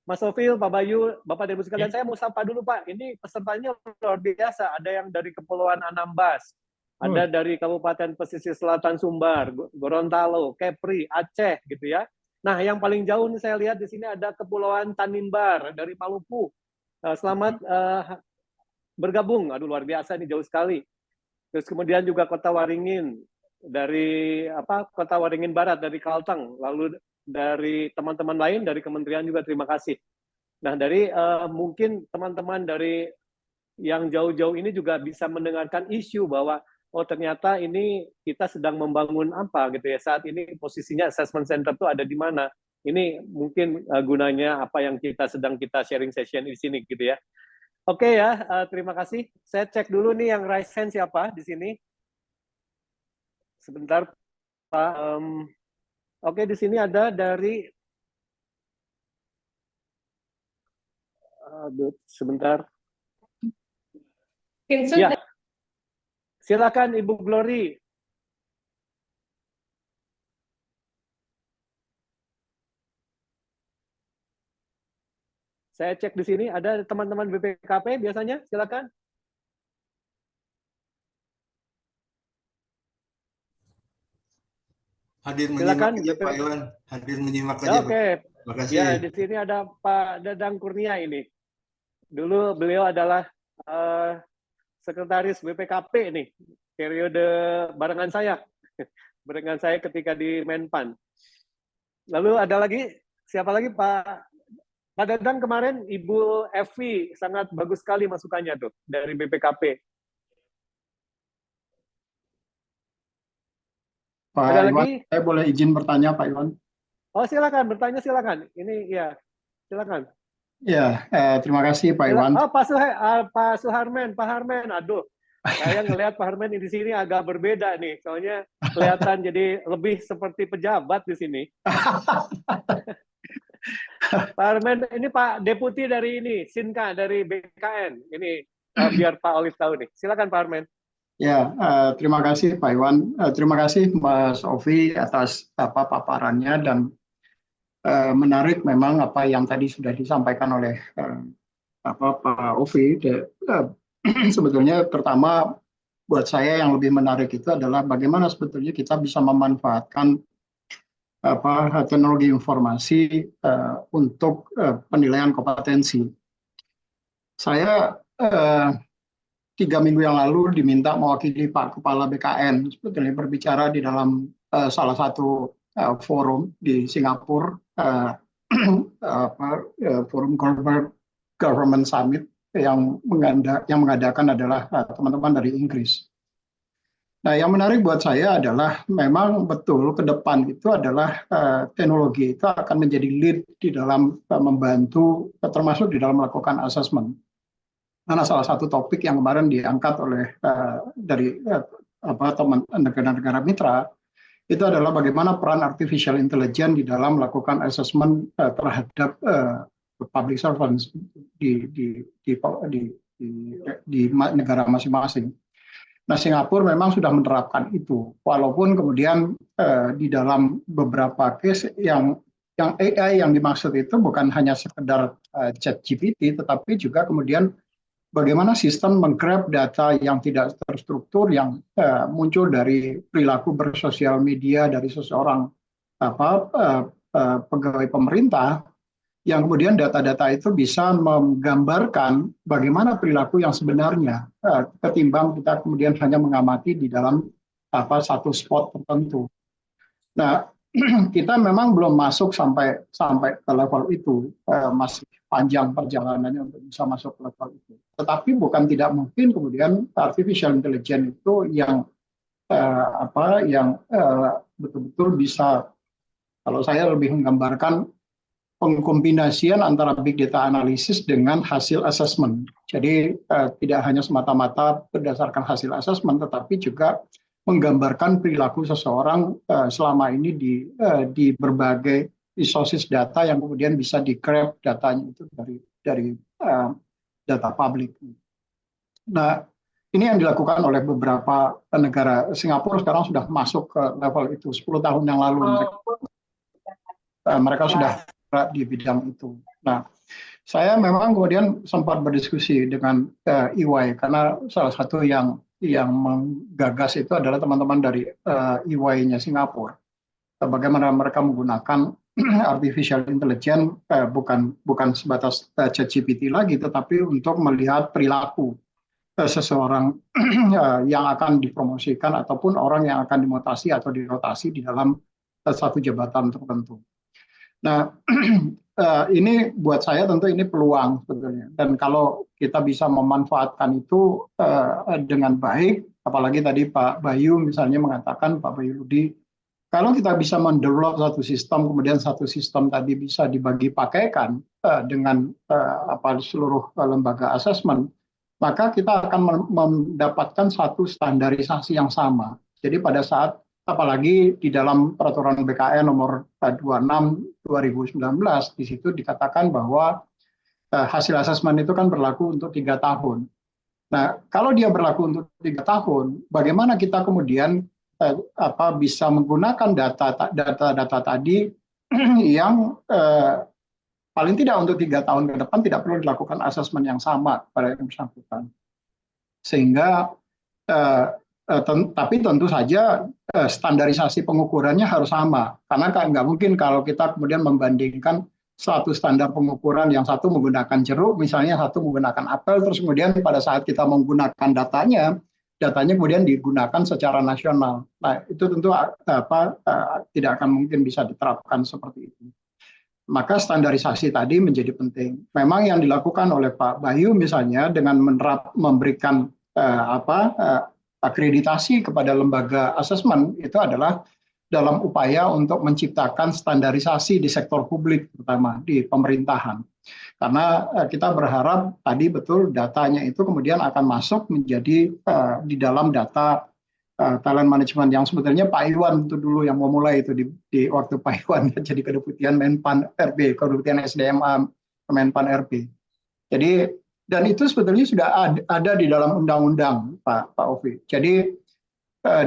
Speaker 1: Mas Ovil, Pak Bayu, Bapak dan Ibu sekalian, saya mau sapa dulu Pak. Ini pesertanya luar biasa. Ada yang dari Kepulauan Anambas, ada dari Kabupaten Pesisir Selatan Sumbar, Gorontalo, Kepri, Aceh, gitu ya. Nah, yang paling jauh nih saya lihat di sini ada Kepulauan Tanimbar dari Maluku. Selamat bergabung. Aduh, luar biasa nih, jauh sekali. Terus kemudian juga Kota Waringin dari Kota Waringin Barat dari Kalteng, lalu dari teman-teman lain, dari kementerian juga terima kasih. Nah, dari mungkin teman-teman dari yang jauh-jauh ini juga bisa mendengarkan isu bahwa oh ternyata ini kita sedang membangun apa gitu ya. Saat ini posisinya assessment center itu ada di mana. Ini mungkin gunanya apa yang kita sharing session di sini gitu ya. Oke ya, terima kasih. Saya cek dulu nih yang raise hand siapa di sini. Sebentar, Pak. Oke, di sini ada dari sebentar. Ya, silakan Ibu Glory. Saya cek di sini ada teman-teman BPKP biasanya, silakan.
Speaker 4: Hadir
Speaker 1: Silakan,
Speaker 4: menyimak aja Pak Iwan, hadir menyimak aja.
Speaker 1: Oke.
Speaker 4: Terima kasih.
Speaker 1: Ya, di sini ada Pak Dadang Kurnia ini. Dulu beliau adalah sekretaris BPKP nih, periode barengan saya. Barengan saya ketika di Menpan. Lalu ada lagi, siapa lagi Pak Dadang kemarin Ibu Evi, sangat bagus sekali masukannya tuh dari BPKP.
Speaker 5: Pak
Speaker 1: Ada
Speaker 5: Iwan,
Speaker 1: lagi?
Speaker 5: saya boleh izin bertanya Pak Iwan?
Speaker 1: Oh silakan, bertanya silakan. Ini ya, silakan.
Speaker 5: Ya, terima kasih Pak Iwan.
Speaker 1: Oh Pak Suharmen, Pak Harmen, aduh, saya ngelihat Pak Harmen di sini agak berbeda nih, soalnya kelihatan jadi lebih seperti pejabat di sini. Pak Harmen, ini Pak Deputi dari ini, Sinka dari BKN. Ini biar Pak Olive tahu nih. Silakan Pak Harmen.
Speaker 5: Ya, terima kasih Pak Iwan. Terima kasih Mas Ovi atas paparannya dan menarik memang apa yang tadi sudah disampaikan oleh Pak Ovi. Sebetulnya pertama buat saya yang lebih menarik itu adalah bagaimana sebetulnya kita bisa memanfaatkan teknologi informasi untuk penilaian kompetensi. Saya 3 minggu yang lalu diminta mewakili Pak Kepala BKN sebetulnya berbicara di dalam salah satu forum di Singapura, forum Government Summit yang mengadakan adalah teman-teman dari Inggris. Nah, yang menarik buat saya adalah memang betul ke depan itu adalah teknologi itu akan menjadi lead di dalam membantu, termasuk di dalam melakukan assessment. Karena salah satu topik yang kemarin diangkat oleh dari teman negara-negara mitra itu adalah bagaimana peran artificial intelligence di dalam melakukan assessment terhadap public servants di negara masing-masing. Nah, Singapura memang sudah menerapkan itu, walaupun kemudian di dalam beberapa case yang AI yang dimaksud itu bukan hanya sekedar ChatGPT, tetapi juga kemudian bagaimana sistem menggrab data yang tidak terstruktur yang muncul dari perilaku bersosial media dari seseorang pegawai pemerintah, yang kemudian data-data itu bisa menggambarkan bagaimana perilaku yang sebenarnya ketimbang kita kemudian hanya mengamati di dalam satu spot tertentu. Nah, kita memang belum masuk sampai ke level itu, masih panjang perjalanannya untuk bisa masuk ke level itu. Tetapi bukan tidak mungkin kemudian artificial intelligence itu yang betul-betul bisa, kalau saya lebih menggambarkan pengkombinasian antara big data analysis dengan hasil assessment. Jadi tidak hanya semata-mata berdasarkan hasil assessment, tetapi juga menggambarkan perilaku seseorang selama ini di berbagai sources data yang kemudian bisa di-grab datanya itu dari data publik. Nah, ini yang dilakukan oleh beberapa negara. Singapura sekarang sudah masuk ke level itu 10 tahun yang lalu. Mereka sudah di bidang itu. Nah, saya memang kemudian sempat berdiskusi dengan EY karena salah satu yang menggagas itu adalah teman-teman dari EY-nya Singapura. Bagaimana mereka menggunakan artificial intelligence bukan sebatas ChatGPT lagi, tetapi untuk melihat perilaku seseorang yang akan dipromosikan ataupun orang yang akan dimutasi atau dirotasi di dalam satu jabatan tertentu. Nah, ini buat saya tentu ini peluang sebetulnya. Dan kalau kita bisa memanfaatkan itu dengan baik, apalagi tadi Pak Bayu misalnya mengatakan, Pak Bayu Ludi, kalau kita bisa mendevelop satu sistem, kemudian satu sistem tadi bisa dibagi pakaikan dengan seluruh lembaga asesmen, maka kita akan mendapatkan satu standarisasi yang sama. Jadi pada saat, apalagi di dalam peraturan BKN nomor 26 2019, di situ dikatakan bahwa hasil asesmen itu kan berlaku untuk 3 tahun. Nah, kalau dia berlaku untuk 3 tahun, bagaimana kita kemudian bisa menggunakan data tadi yang paling tidak untuk 3 tahun ke depan tidak perlu dilakukan asesmen yang sama pada yang bersangkutan. Sehingga tapi tentu saja standarisasi pengukurannya harus sama, karena kan nggak mungkin kalau kita kemudian membandingkan satu standar pengukuran, yang satu menggunakan jeruk, misalnya satu menggunakan apel, terus kemudian pada saat kita menggunakan datanya kemudian digunakan secara nasional. Nah, itu tentu tidak akan mungkin bisa diterapkan seperti itu. Maka standarisasi tadi menjadi penting. Memang yang dilakukan oleh Pak Bayu misalnya dengan memberikan akreditasi kepada lembaga asesmen itu adalah dalam upaya untuk menciptakan standarisasi di sektor publik, terutama di pemerintahan. Karena kita berharap tadi betul datanya itu kemudian akan masuk menjadi di dalam data talent management yang sebetulnya Pak Iwan itu dulu yang mau mulai itu di waktu Pak Iwan jadi kedeputian Menpan RB, kedeputian SDMA Menpan RB. Jadi dan itu sebetulnya sudah ada di dalam undang-undang Pak Ovi. Jadi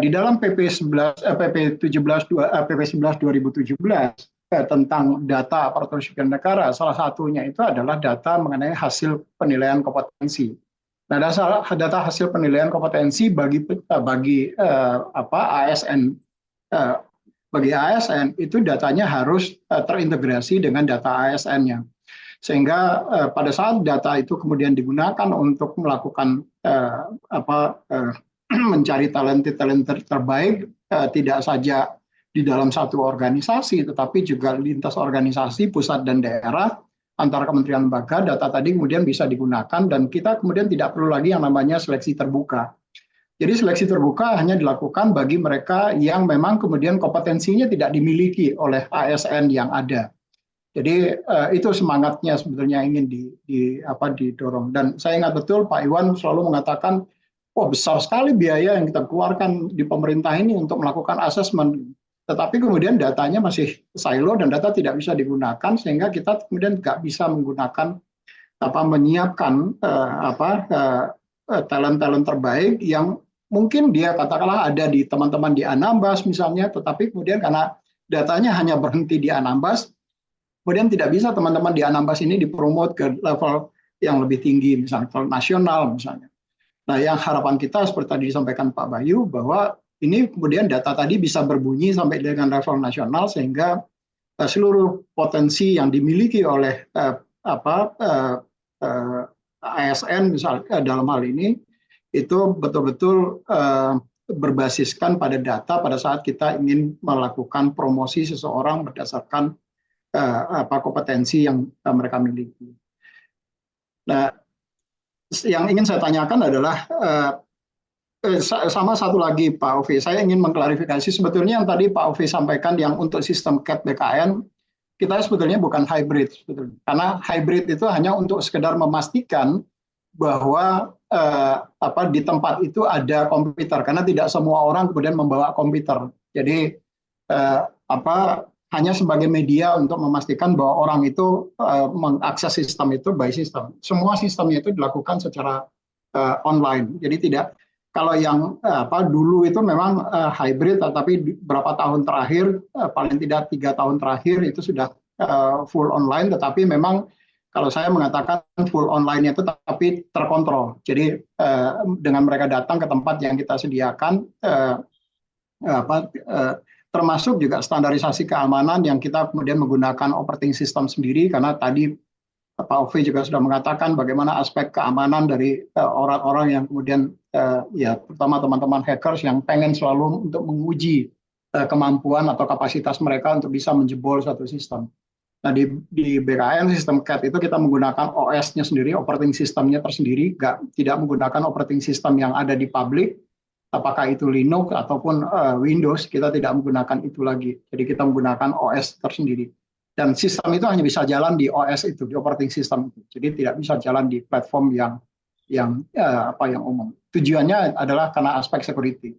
Speaker 5: di dalam PP 11 2017 tentang data aparatur sipil negara, salah satunya itu adalah data mengenai hasil penilaian kompetensi. Nah, data hasil penilaian kompetensi bagi ASN bagi ASN itu datanya harus terintegrasi dengan data ASN-nya. Sehingga pada saat data itu kemudian digunakan untuk melakukan mencari talent terbaik, tidak saja di dalam satu organisasi, tetapi juga lintas organisasi pusat dan daerah, antara kementerian lembaga, data tadi kemudian bisa digunakan dan kita kemudian tidak perlu lagi yang namanya seleksi terbuka. Jadi seleksi terbuka hanya dilakukan bagi mereka yang memang kemudian kompetensinya tidak dimiliki oleh ASN yang ada. Jadi itu semangatnya sebetulnya ingin didorong. Dan saya ingat betul Pak Iwan selalu mengatakan, wah besar sekali biaya yang kita keluarkan di pemerintah ini untuk melakukan asesmen. Tetapi kemudian datanya masih silo dan data tidak bisa digunakan sehingga kita kemudian nggak bisa menggunakan menyiapkan talent terbaik yang mungkin dia katakanlah ada di teman-teman di Anambas misalnya, tetapi kemudian karena datanya hanya berhenti di Anambas, kemudian tidak bisa teman-teman di Anambas ini dipromot ke level yang lebih tinggi, misalnya level nasional misalnya. Nah, yang harapan kita seperti tadi disampaikan Pak Bayu bahwa ini kemudian data tadi bisa berbunyi sampai dengan level nasional sehingga seluruh potensi yang dimiliki oleh ASN misalnya dalam hal ini itu betul-betul berbasiskan pada data pada saat kita ingin melakukan promosi seseorang berdasarkan kompetensi yang mereka miliki. Nah, yang ingin saya tanyakan adalah sama satu lagi Pak Ovi, saya ingin mengklarifikasi sebetulnya yang tadi Pak Ovi sampaikan yang untuk sistem CAT BKN kita sebetulnya bukan hybrid sebetulnya. Karena hybrid itu hanya untuk sekedar memastikan bahwa di tempat itu ada komputer karena tidak semua orang kemudian membawa komputer. Jadi hanya sebagai media untuk memastikan bahwa orang itu mengakses sistem itu by system. Semua sistemnya itu dilakukan secara online. Jadi tidak. Kalau yang dulu itu memang hybrid, tetapi beberapa tahun terakhir, paling tidak 3 tahun terakhir itu sudah full online. Tetapi memang kalau saya mengatakan full online itu tapi terkontrol. Jadi dengan mereka datang ke tempat yang kita sediakan, termasuk juga standarisasi keamanan yang kita kemudian menggunakan operating system sendiri karena tadi Pak Ovi juga sudah mengatakan bagaimana aspek keamanan dari orang-orang yang kemudian terutama teman-teman hackers yang pengen selalu untuk menguji kemampuan atau kapasitas mereka untuk bisa menjebol satu sistem. Nah, di BKN sistem CAT itu kita menggunakan OS-nya sendiri, operating system-nya tersendiri, tidak menggunakan operating system yang ada di public, apakah itu Linux ataupun Windows, kita tidak menggunakan itu lagi. Jadi kita menggunakan OS tersendiri. Dan sistem itu hanya bisa jalan di OS itu, di operating system itu. Jadi tidak bisa jalan di platform yang umum. Tujuannya adalah karena aspek security.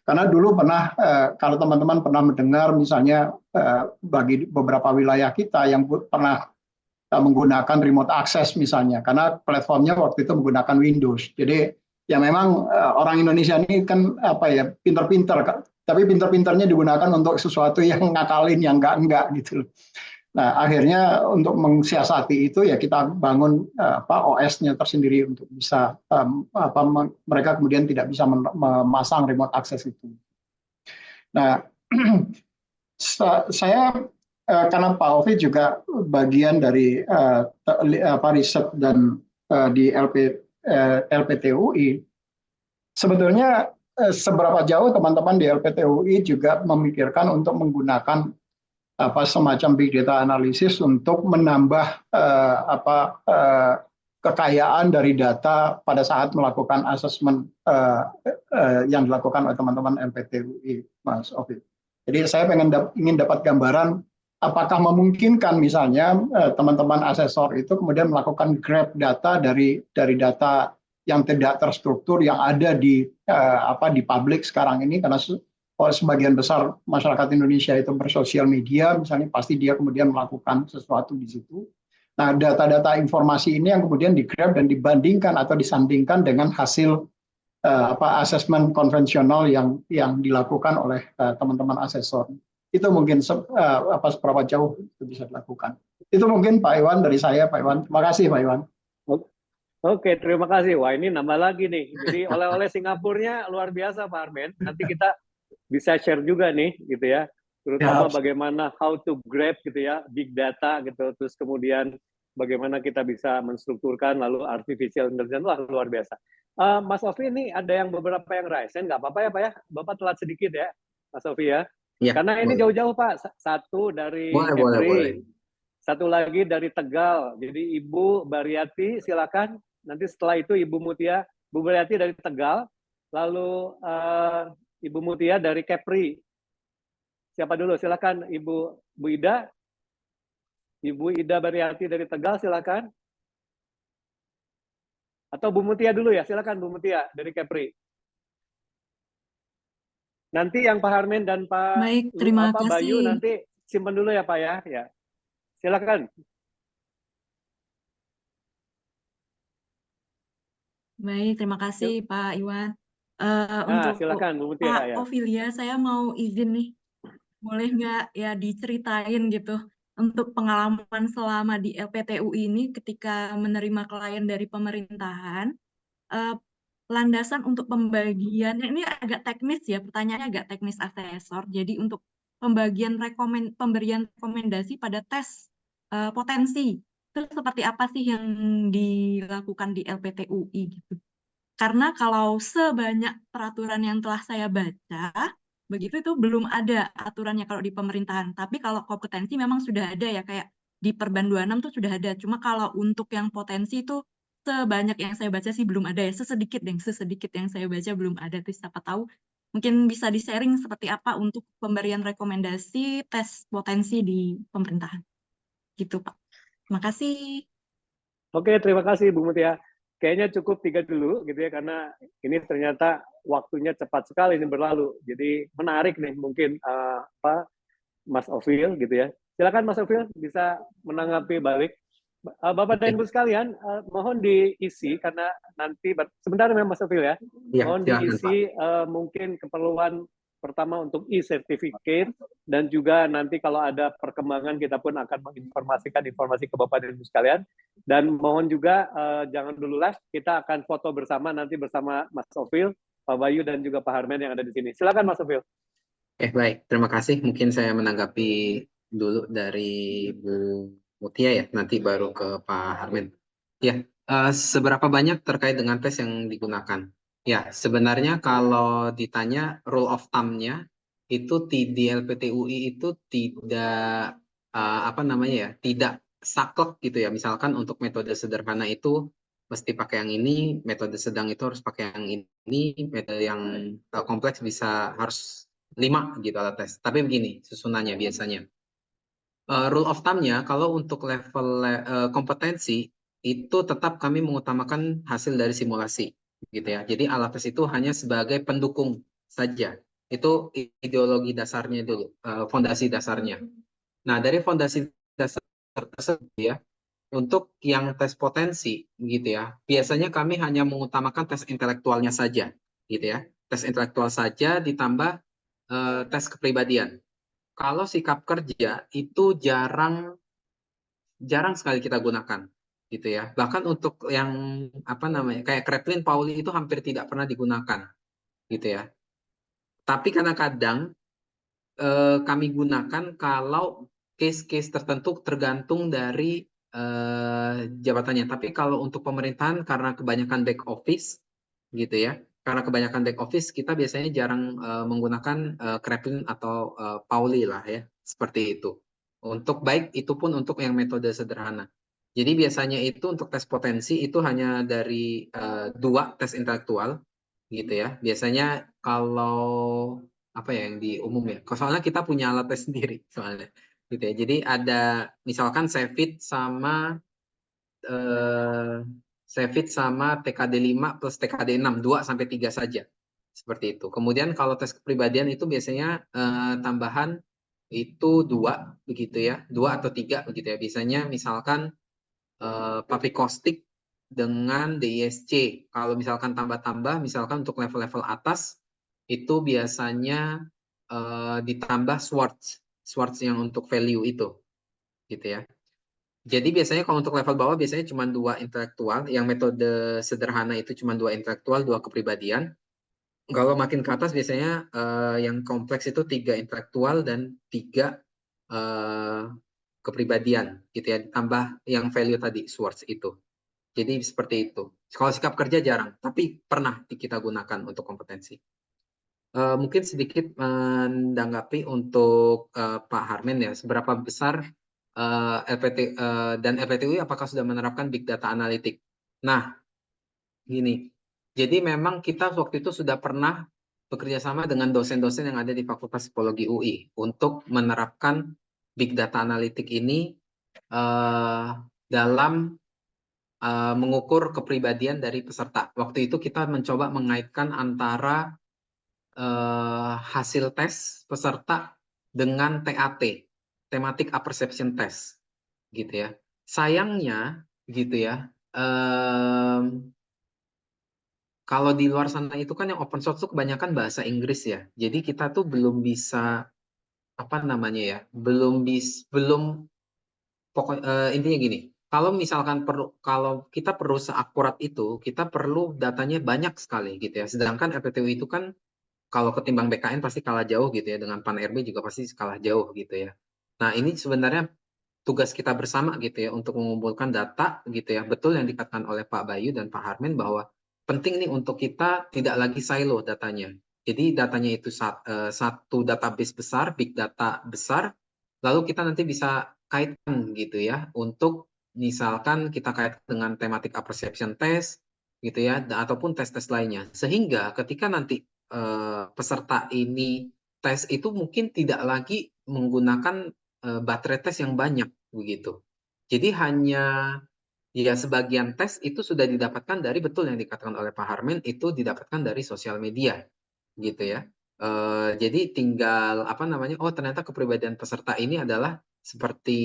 Speaker 5: Karena dulu pernah, kalau teman-teman pernah mendengar misalnya bagi beberapa wilayah kita yang pernah menggunakan remote access misalnya, karena platformnya waktu itu menggunakan Windows. Jadi ya memang orang Indonesia ini kan pinter-pinter, tapi pinter-pinternya digunakan untuk sesuatu yang ngakalin, yang enggak gitu. Nah, akhirnya untuk mensiasati itu ya kita bangun OS-nya tersendiri untuk bisa mereka kemudian tidak bisa memasang remote access itu. Nah, saya karena Pak Ovi juga bagian dari riset dan di LPTUI, sebetulnya seberapa jauh teman-teman di LPTUI juga memikirkan untuk menggunakan semacam big data analysis untuk menambah kekayaan dari data pada saat melakukan asesmen yang dilakukan oleh teman-teman LPTUI, Mas Ovi. Jadi saya ingin dapat gambaran apakah memungkinkan misalnya teman-teman asesor itu kemudian melakukan grab data dari data yang tidak terstruktur yang ada di publik sekarang ini, karena sebagian besar masyarakat Indonesia itu bersosial media, misalnya pasti dia kemudian melakukan sesuatu di situ. Nah, data-data informasi ini yang kemudian di-grab dan dibandingkan atau disandingkan dengan hasil asesmen konvensional yang dilakukan oleh teman-teman asesor. Itu mungkin seberapa jauh itu bisa dilakukan. Itu mungkin Pak Iwan dari saya, Pak Iwan. Terima kasih, Pak Iwan.
Speaker 1: Oke, terima kasih. Wah, ini nambah lagi nih. Jadi oleh-oleh Singapurnya luar biasa, Pak Armen. Nanti kita bisa share juga nih, gitu ya. Terutama bagaimana how to grab gitu ya, big data gitu. Terus kemudian bagaimana kita bisa menstrukturkan, lalu artificial intelligence. Wah, luar biasa. Mas Ovi, ini ada yang beberapa yang raise, nggak apa-apa ya Pak ya? Bapak telat sedikit ya, Mas Ovi ya. Ya, karena ini jauh-jauh Pak. Satu dari Kepri, satu lagi dari Tegal. Jadi Ibu Bariati silakan. Nanti setelah itu Ibu Mutia, Bu Bariati dari Tegal, lalu Ibu Mutia dari Kepri. Siapa dulu? Silakan Bu Ida. Ibu Ida Bariati dari Tegal silakan. Atau Bu Mutia dulu ya, silakan Bu Mutia dari Kepri. Nanti yang Pak Harmen dan Pak Bayu nanti simpan dulu ya Pak ya. Ya. Silakan.
Speaker 6: Baik, terima kasih Pak Iwan.
Speaker 1: Untuk silakan Bu Mutia,
Speaker 6: Pak Ovilia, saya mau izin nih, boleh nggak ya diceritain gitu untuk pengalaman selama di LPTUI ini ketika menerima klien dari pemerintahan, landasan untuk pembagian, ini agak teknis ya, pertanyaannya agak teknis asesor. Jadi untuk pemberian rekomendasi pada tes potensi, itu seperti apa sih yang dilakukan di LPTUI gitu? Karena kalau sebanyak peraturan yang telah saya baca, begitu itu belum ada aturannya kalau di pemerintahan. Tapi kalau kompetensi memang sudah ada ya, kayak di Perban 26 tuh sudah ada. Cuma kalau untuk yang potensi itu sebanyak yang saya baca sih belum ada ya. Sesedikit yang saya baca belum ada. Terus siapa tahu mungkin bisa di-sharing seperti apa untuk pemberian rekomendasi tes potensi di pemerintahan. Gitu Pak. Terima kasih.
Speaker 1: Oke, terima kasih Bu Mutia. Kayaknya cukup 3 dulu gitu ya, karena ini ternyata waktunya cepat sekali ini berlalu. Jadi menarik nih mungkin Mas Ovil gitu ya. Silakan Mas Ovil bisa menanggapi balik. Bapak dan Ibu sekalian, mohon diisi karena nanti sebentar Mas Ovil ya. Mohon diisi mungkin keperluan pertama untuk e-certificate, dan juga nanti kalau ada perkembangan kita pun akan menginformasikan informasi ke Bapak dan Ibu sekalian. Dan mohon juga jangan dulu live, kita akan foto bersama nanti bersama Mas Ovil, Pak Bayu dan juga Pak Harmen yang ada di sini. Silakan Mas Ovil.
Speaker 2: Baik, terima kasih. Mungkin saya menanggapi dulu dari Bu Mutia ya, nanti baru ke Pak Harmen. Ya, seberapa banyak terkait dengan tes yang digunakan? Ya, sebenarnya kalau ditanya rule of thumb-nya itu di LPTUI itu tidak apa namanya ya, tidak saklek gitu ya. Misalkan untuk metode sederhana itu mesti pakai yang ini, metode sedang itu harus pakai yang ini, metode yang kompleks bisa harus 5 gitu alat tes. Tapi begini susunannya biasanya. Rule of thumb-nya kalau untuk level kompetensi itu tetap kami mengutamakan hasil dari simulasi gitu ya. Jadi alat tes itu hanya sebagai pendukung saja. Itu ideologi dasarnya dulu, fondasi dasarnya. Nah, dari fondasi dasar tersebut ya, untuk yang tes potensi gitu ya, biasanya kami hanya mengutamakan tes intelektualnya saja gitu ya. Tes intelektual saja ditambah tes kepribadian. Kalau sikap kerja itu jarang sekali kita gunakan gitu ya. Bahkan untuk yang apa namanya kayak Kraepelin Pauli itu hampir tidak pernah digunakan gitu ya. Tapi kadang-kadang kami gunakan kalau case-case tertentu tergantung dari jabatannya. Tapi kalau untuk pemerintahan karena kebanyakan back office gitu ya. Karena kebanyakan back office kita biasanya jarang menggunakan Kraepelin atau Pauli lah ya, seperti itu. Untuk baik itu pun untuk yang metode sederhana. Jadi biasanya itu untuk tes potensi itu hanya dari 2 tes intelektual gitu ya. Biasanya kalau apa ya yang di umum ya. Soalnya kita punya alat tes sendiri soalnya gitu ya. Jadi ada misalkan Cevit sama Cevit sama TKD 5 plus TKD 6 2 sampai 3 saja. Seperti itu. Kemudian kalau tes kepribadian itu biasanya tambahan itu 2 begitu ya. 2 atau 3 begitu ya. Biasanya misalkan Papikostik dengan DISC. Kalau misalkan tambah-tambah, misalkan untuk level-level atas, itu biasanya ditambah Schwartz yang untuk value itu. Gitu ya. Jadi biasanya kalau untuk level bawah biasanya cuma 2 intelektual, yang metode sederhana itu cuma 2 intelektual, 2 kepribadian. Kalau makin ke atas biasanya yang kompleks itu 3 intelektual dan 3 kepribadian gitu ya, ditambah yang value tadi Schwartz itu. Jadi seperti itu. Kalau sikap kerja jarang, tapi pernah kita gunakan untuk kompetensi. Mungkin sedikit menanggapi untuk Pak Harmen ya, seberapa besar LPT dan LPTUI apakah sudah menerapkan Big Data Analytic? Nah, gini. Jadi memang kita waktu itu sudah pernah bekerja sama dengan dosen-dosen yang ada di Fakultas Psikologi UI untuk menerapkan Big Data Analytic ini dalam mengukur kepribadian dari peserta. Waktu itu kita mencoba mengaitkan antara hasil tes peserta dengan TAT, Thematic Apperception Test, gitu ya. Sayangnya, gitu ya, kalau di luar sana itu kan yang open source itu kebanyakan bahasa Inggris ya. Jadi kita tuh belum bisa apa namanya ya, belum pokok intinya gini. Kalau misalkan kalau kita perlu seakurat itu, kita perlu datanya banyak sekali gitu ya. Sedangkan LPTU itu kan kalau ketimbang BKN pasti kalah jauh gitu ya, dengan Pan-RB juga pasti kalah jauh gitu ya. Nah, ini sebenarnya tugas kita bersama gitu ya untuk mengumpulkan data gitu ya. Betul yang dikatakan oleh Pak Bayu dan Pak Harmen bahwa penting nih untuk kita tidak lagi silo datanya. Jadi datanya itu satu database besar, big data besar, lalu kita nanti bisa kaitkan gitu ya untuk misalkan kita kaitkan dengan thematic apperception test gitu ya, ataupun tes-tes lainnya. Sehingga ketika nanti peserta ini tes itu mungkin tidak lagi menggunakan baterai tes yang banyak begitu. Jadi hanya ya sebagian tes itu sudah didapatkan dari betul yang dikatakan oleh Pak Harmen itu didapatkan dari sosial media gitu ya. Jadi tinggal apa namanya? Oh ternyata kepribadian peserta ini adalah seperti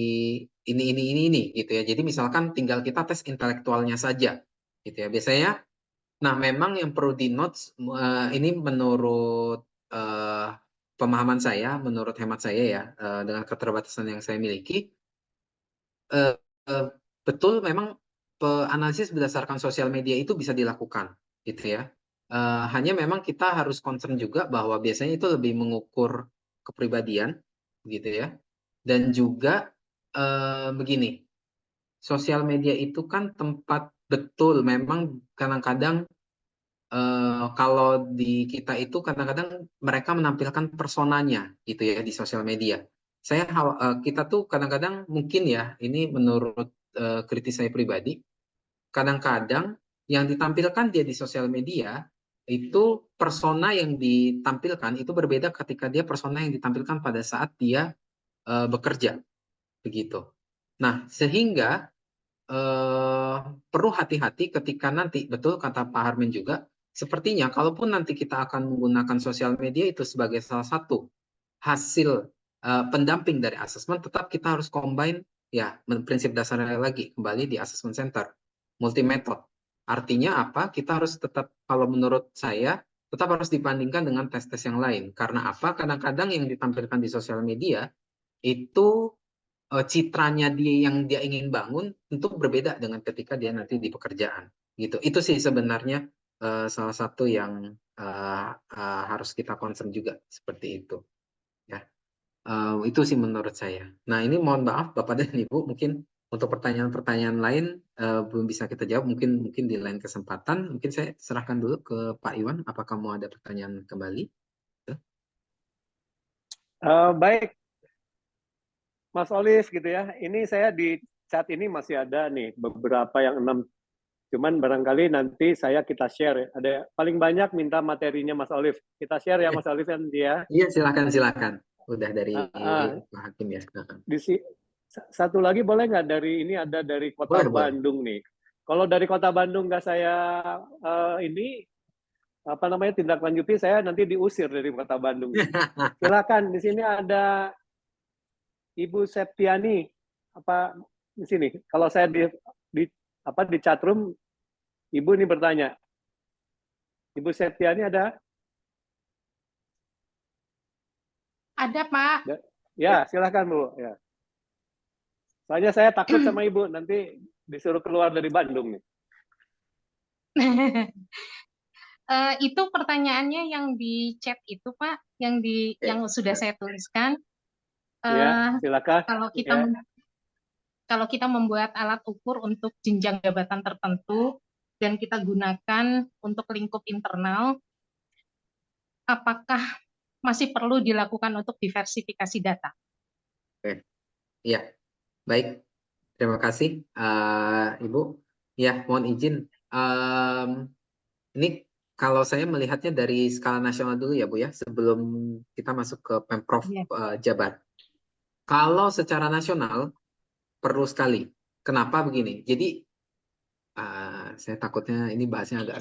Speaker 2: ini gitu ya. Jadi misalkan tinggal kita tes intelektualnya saja gitu ya. Biasanya nah, memang yang perlu di notes ini menurut pemahaman saya, menurut hemat saya ya, dengan keterbatasan yang saya miliki, betul memang analisis berdasarkan sosial media itu bisa dilakukan, gitu ya. Hanya memang kita harus concern juga bahwa biasanya itu lebih mengukur kepribadian, gitu ya. Dan juga begini, sosial media itu kan tempat betul memang kadang-kadang kalau di kita itu kadang-kadang mereka menampilkan personanya gitu ya di sosial media. kita tuh kadang-kadang mungkin ya, ini menurut kritis saya pribadi, kadang-kadang yang ditampilkan dia di sosial media itu persona yang ditampilkan itu berbeda ketika dia persona yang ditampilkan pada saat dia bekerja, begitu. Nah, sehingga perlu hati-hati ketika nanti, betul kata Pak Harmin juga, sepertinya kalaupun nanti kita akan menggunakan sosial media itu sebagai salah satu hasil pendamping dari asesmen, tetap kita harus combine ya, prinsip dasarnya lagi kembali di assessment center, multi method. Artinya apa? Kita harus tetap, kalau menurut saya, tetap harus dibandingkan dengan tes-tes yang lain. Karena apa? Kadang-kadang yang ditampilkan di sosial media itu citranya dia yang dia ingin bangun tentu berbeda dengan ketika dia nanti di pekerjaan, gitu. Itu sih sebenarnya salah satu yang harus kita concern juga, seperti itu ya. Itu sih menurut saya. Nah, ini mohon maaf Bapak dan Ibu, mungkin untuk pertanyaan-pertanyaan lain belum bisa kita jawab, mungkin di lain kesempatan. Mungkin saya serahkan dulu ke Pak Iwan, apakah mau ada pertanyaan kembali?
Speaker 1: Baik, Mas Olive gitu ya. Ini saya di chat ini masih ada nih beberapa yang 6. Cuman barangkali nanti kita share ya. Ada paling banyak minta materinya Mas Olive. Kita share ya Mas Olive kan dia.
Speaker 2: Iya, silakan. Udah dari Pak Hakim ya.
Speaker 1: Satu lagi boleh nggak dari ini, ada dari Kota Bandung nih. Kalau dari Kota Bandung nggak saya tindak lanjuti, saya nanti diusir dari Kota Bandung. Silakan, di sini ada Ibu Septiani, di sini. Kalau saya di chatroom, Ibu ini bertanya. Ibu Septiani ada?
Speaker 7: Ada, Pak.
Speaker 1: Ya, silakan Bu. Ya. Soalnya saya takut sama Ibu, nanti disuruh keluar dari Bandung nih.
Speaker 7: Itu pertanyaannya yang di chat itu, Pak, yang sudah saya tuliskan.
Speaker 1: Ya, silakan.
Speaker 7: Kalau kita membuat alat ukur untuk jenjang jabatan tertentu dan kita gunakan untuk lingkup internal, apakah masih perlu dilakukan untuk diversifikasi data?
Speaker 2: Oke, ya, baik. Terima kasih, Ibu. Ya, mohon izin. Ini kalau saya melihatnya dari skala nasional dulu ya, Bu ya, sebelum kita masuk ke Pemprov Jabar. Kalau secara nasional perlu sekali. Kenapa begini? Jadi saya takutnya ini bahasnya agak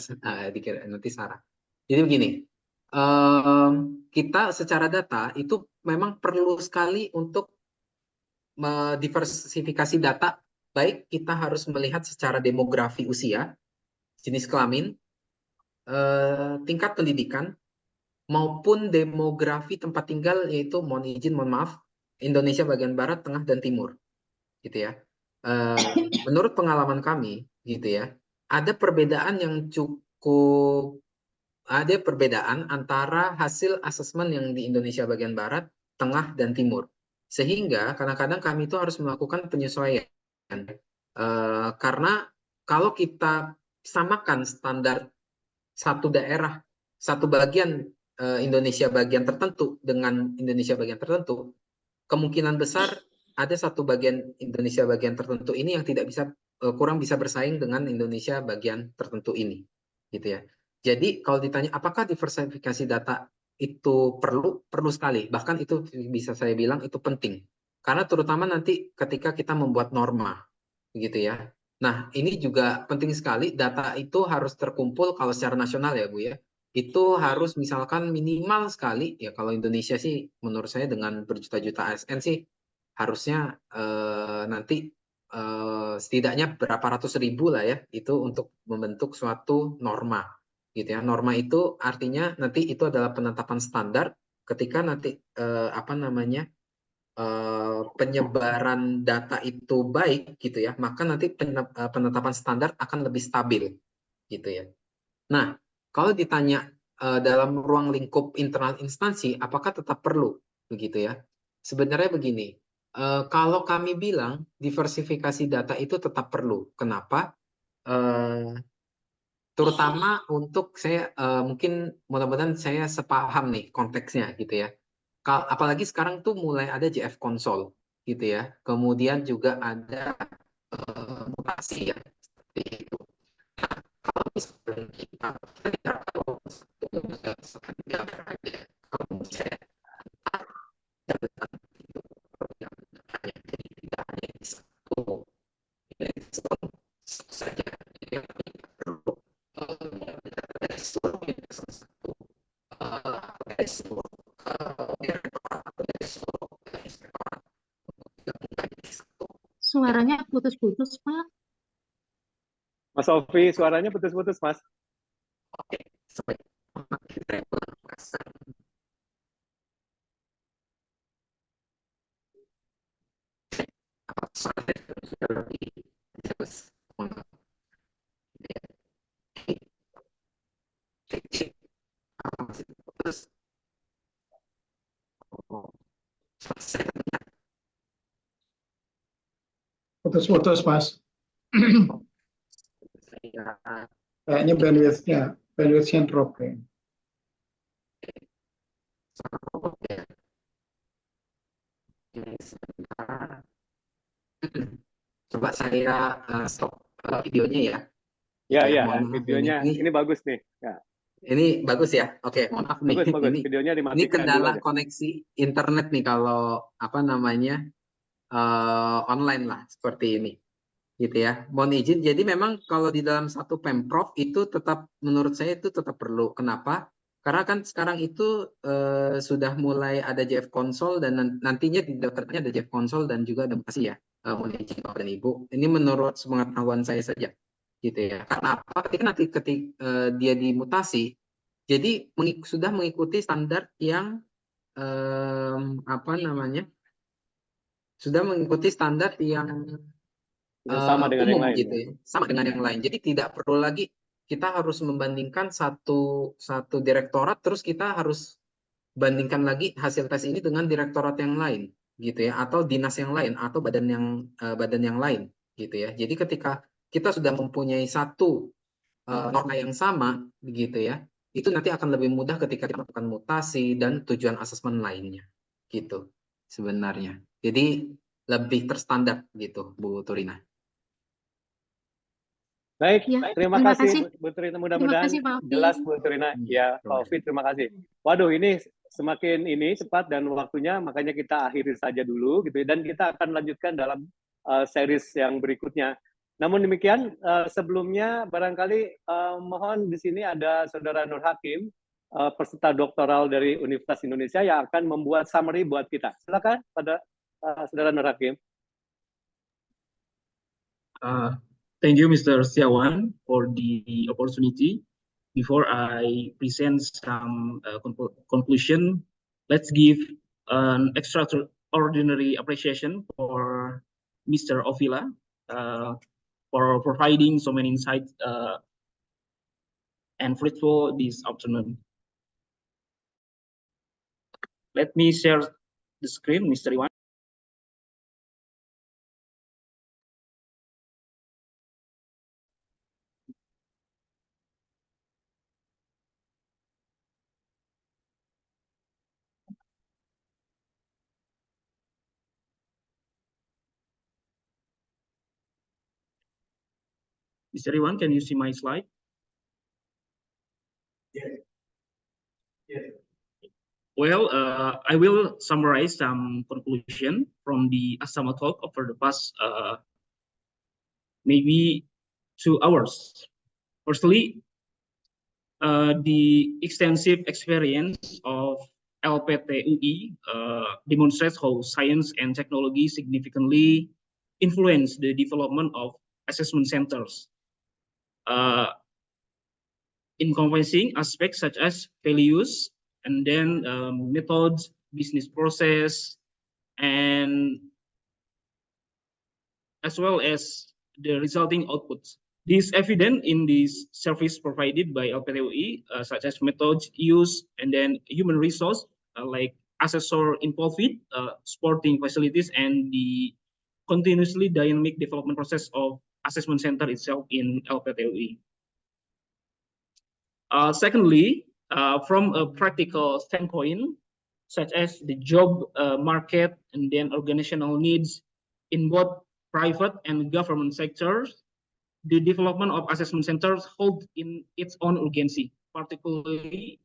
Speaker 2: dikira nanti Sarah. Jadi begini, kita secara data itu memang perlu sekali untuk diversifikasi data. Baik, kita harus melihat secara demografi usia, jenis kelamin, tingkat pendidikan, maupun demografi tempat tinggal, yaitu mohon maaf, Indonesia bagian barat, tengah, dan timur, gitu ya. Menurut pengalaman kami, gitu ya, ada perbedaan antara hasil asesmen yang di Indonesia bagian barat, tengah, dan timur. Sehingga kadang-kadang kami itu harus melakukan penyesuaian. Karena kalau kita samakan standar satu daerah, satu bagian Indonesia bagian tertentu dengan Indonesia bagian tertentu, kemungkinan besar ada satu bagian Indonesia bagian tertentu ini yang kurang bisa bersaing dengan Indonesia bagian tertentu ini, gitu ya. Jadi kalau ditanya apakah diversifikasi data itu perlu sekali, bahkan itu bisa saya bilang itu penting, karena terutama nanti ketika kita membuat norma, gitu ya. Nah, ini juga penting sekali, data itu harus terkumpul kalau secara nasional ya Bu ya. Itu harus misalkan minimal sekali, ya kalau Indonesia sih menurut saya dengan berjuta-juta ASN sih harusnya nanti setidaknya berapa ratus ribu lah ya, itu untuk membentuk suatu norma. Gitu ya. Norma itu artinya nanti itu adalah penetapan standar ketika nanti penyebaran data itu baik gitu ya, maka nanti penetapan standar akan lebih stabil gitu ya. Nah, kalau ditanya dalam ruang lingkup internal instansi apakah tetap perlu begitu ya? Sebenarnya begini, kalau kami bilang diversifikasi data itu tetap perlu. Kenapa? Terutama untuk saya mungkin mudah-mudahan saya sepaham nih konteksnya gitu ya. apalagi sekarang tuh mulai ada JF Console gitu ya. Kemudian juga ada mutasi ya seperti itu. Nah, kalau misalnya kita kalau misalnya jabatan itu yang hanya jadi tidak hanya di satu saja, jadi perlu dari seluruh satu dari seluruh dari seluruh
Speaker 7: Suaranya putus-putus, Pak.
Speaker 1: Mas Ovi, suaranya putus-putus, Mas.
Speaker 2: Oke, sampai kita pasang. Suaranya sudah lebih jelas. Cek, masih putus.
Speaker 5: Putus-putus, Mas. Kayaknya bandwidth-nya drop ya.
Speaker 2: Coba saya stop videonya ya.
Speaker 1: Ya, videonya ini bagus nih. Ya.
Speaker 2: Ini bagus ya. Oke, maaf nih.
Speaker 1: Bagus. Videonya dimatikan.
Speaker 2: Ini kendala koneksi internet nih kalau apa namanya online lah seperti ini, gitu ya. Mohon izin. Jadi memang kalau di dalam satu Pemprov itu tetap menurut saya itu tetap perlu. Kenapa? Karena kan sekarang itu sudah mulai ada JF Console dan nantinya di daftarnya ada JF Console dan juga ada mutasi ya. Mohon izin Bapak dan Ibu. Ini menurut sepengetahuan saya saja, gitu ya. Karena apa? Ketika dia dimutasi, jadi sudah mengikuti standar yang apa namanya? Sudah mengikuti standar yang
Speaker 1: sama dengan
Speaker 2: umum
Speaker 1: yang lain,
Speaker 2: gitu ya. Sama dengan yang lain. Jadi tidak perlu lagi kita harus membandingkan satu direktorat terus kita harus bandingkan lagi hasil tes ini dengan direktorat yang lain gitu ya, atau dinas yang lain atau badan yang lain gitu ya. Jadi ketika kita sudah mempunyai satu norma yang sama gitu ya, itu nanti akan lebih mudah ketika kita melakukan mutasi dan tujuan asesmen lainnya gitu sebenarnya. Jadi lebih terstandar gitu Bu Turina.
Speaker 1: Baik,
Speaker 7: Ya,
Speaker 1: terima kasih Bu Turina, mudah-mudahan jelas Bu Turina. Ya, Pak Ovi, terima kasih. Waduh, ini semakin cepat dan waktunya, makanya kita akhiri saja dulu gitu. Dan kita akan lanjutkan dalam series yang berikutnya. Namun demikian, sebelumnya barangkali mohon di sini ada Saudara Nur Hakim, peserta doktoral dari Universitas Indonesia yang akan membuat summary buat kita. Silakan pada Saudara Nur Hakim.
Speaker 8: Thank you, Mr. Setiawan, for the opportunity. Before I present some conclusion, let's give an extraordinary appreciation for Mr. Ovila for providing so many insights and fruitful this afternoon. Let me share the screen, Mr. Iwan. Mr. Iwan, can you see my slide? Yeah. Well, I will summarize some conclusion from the ASAMA talk over the past maybe 2 hours. Firstly, the extensive experience of LPTUI demonstrates how science and technology significantly influence the development of assessment centers, encompassing aspects such as values, and then methods, business process, and as well as the resulting outputs. This is evident in these service provided by LPTUI, such as methods used, and then human resource, like assessor involved, supporting facilities, and the continuously dynamic development process of assessment center itself in LPTUI. Secondly, from a practical standpoint, such as the job market and then organizational needs in both private and government sectors, the development of assessment centers hold in its own urgency, particularly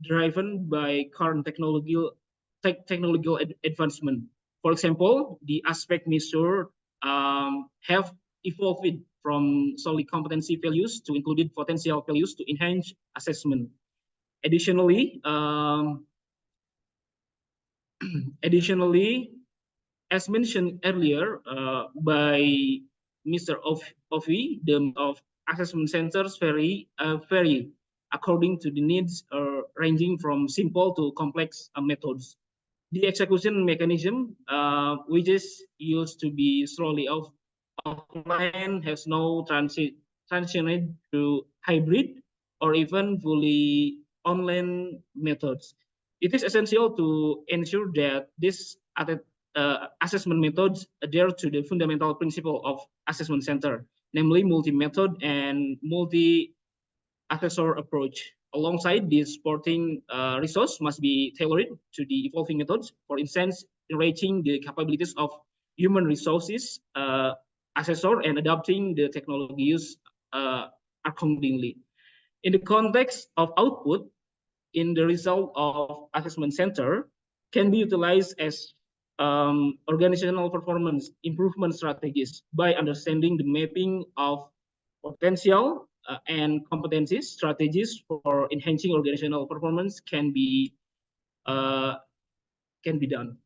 Speaker 8: driven by current technological advancement. For example, the aspect measure have evolved from solely competency values to included potential values to enhance assessment. Additionally, as mentioned earlier by Mr. Ovi, the of assessment centers vary according to the needs, ranging from simple to complex methods. The execution mechanism, which is used to be slowly offline, has now transitioned to hybrid or even fully online methods. It is essential to ensure that this assessment methods adhere to the fundamental principle of assessment center, namely multi-method and multi-assessor approach. Alongside this, supporting resource must be tailored to the evolving methods. For instance, enriching the capabilities of human resources assessor and adapting the technology use accordingly. In the context of output, in the result of assessment center can be utilized as organizational performance improvement strategies by understanding the mapping of potential and competencies. Strategies for enhancing organizational performance can be done.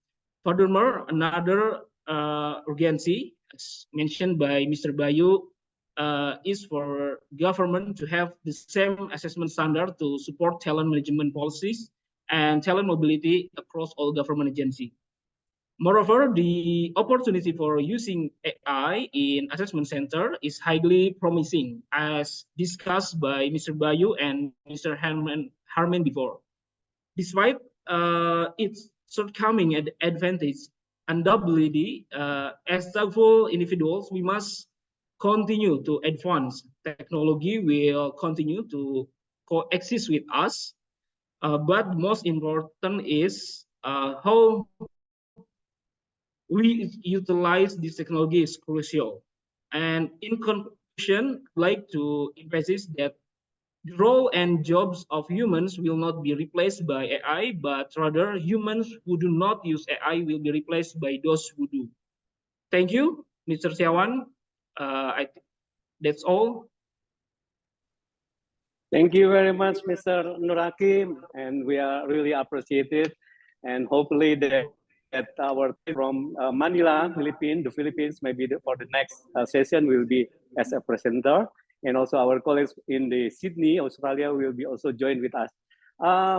Speaker 8: Furthermore, another urgency, as mentioned by Mr. Bayu, is for government to have the same assessment standard to support talent management policies and talent mobility across all government agencies. Moreover, the opportunity for using AI in assessment center is highly promising, as discussed by Mr. Bayu and Mr. Harman before. Despite its shortcoming and advantage, undoubtedly, as thoughtful individuals, we must continue to advance. Technology will continue to coexist with us, but most important is how we utilize this technology is crucial. And in conclusion, I'd like to emphasize that the role and jobs of humans will not be replaced by AI, but rather humans who do not use AI will be replaced by those who do. Thank you, Mr. Siawan. That's all.
Speaker 1: Thank you very much, Mr. Nur Hakim, and we are really appreciative, and hopefully that our team from Manila, the Philippines, maybe for the next session will be as a presenter, and also our colleagues in the Sydney, Australia will be also join with us.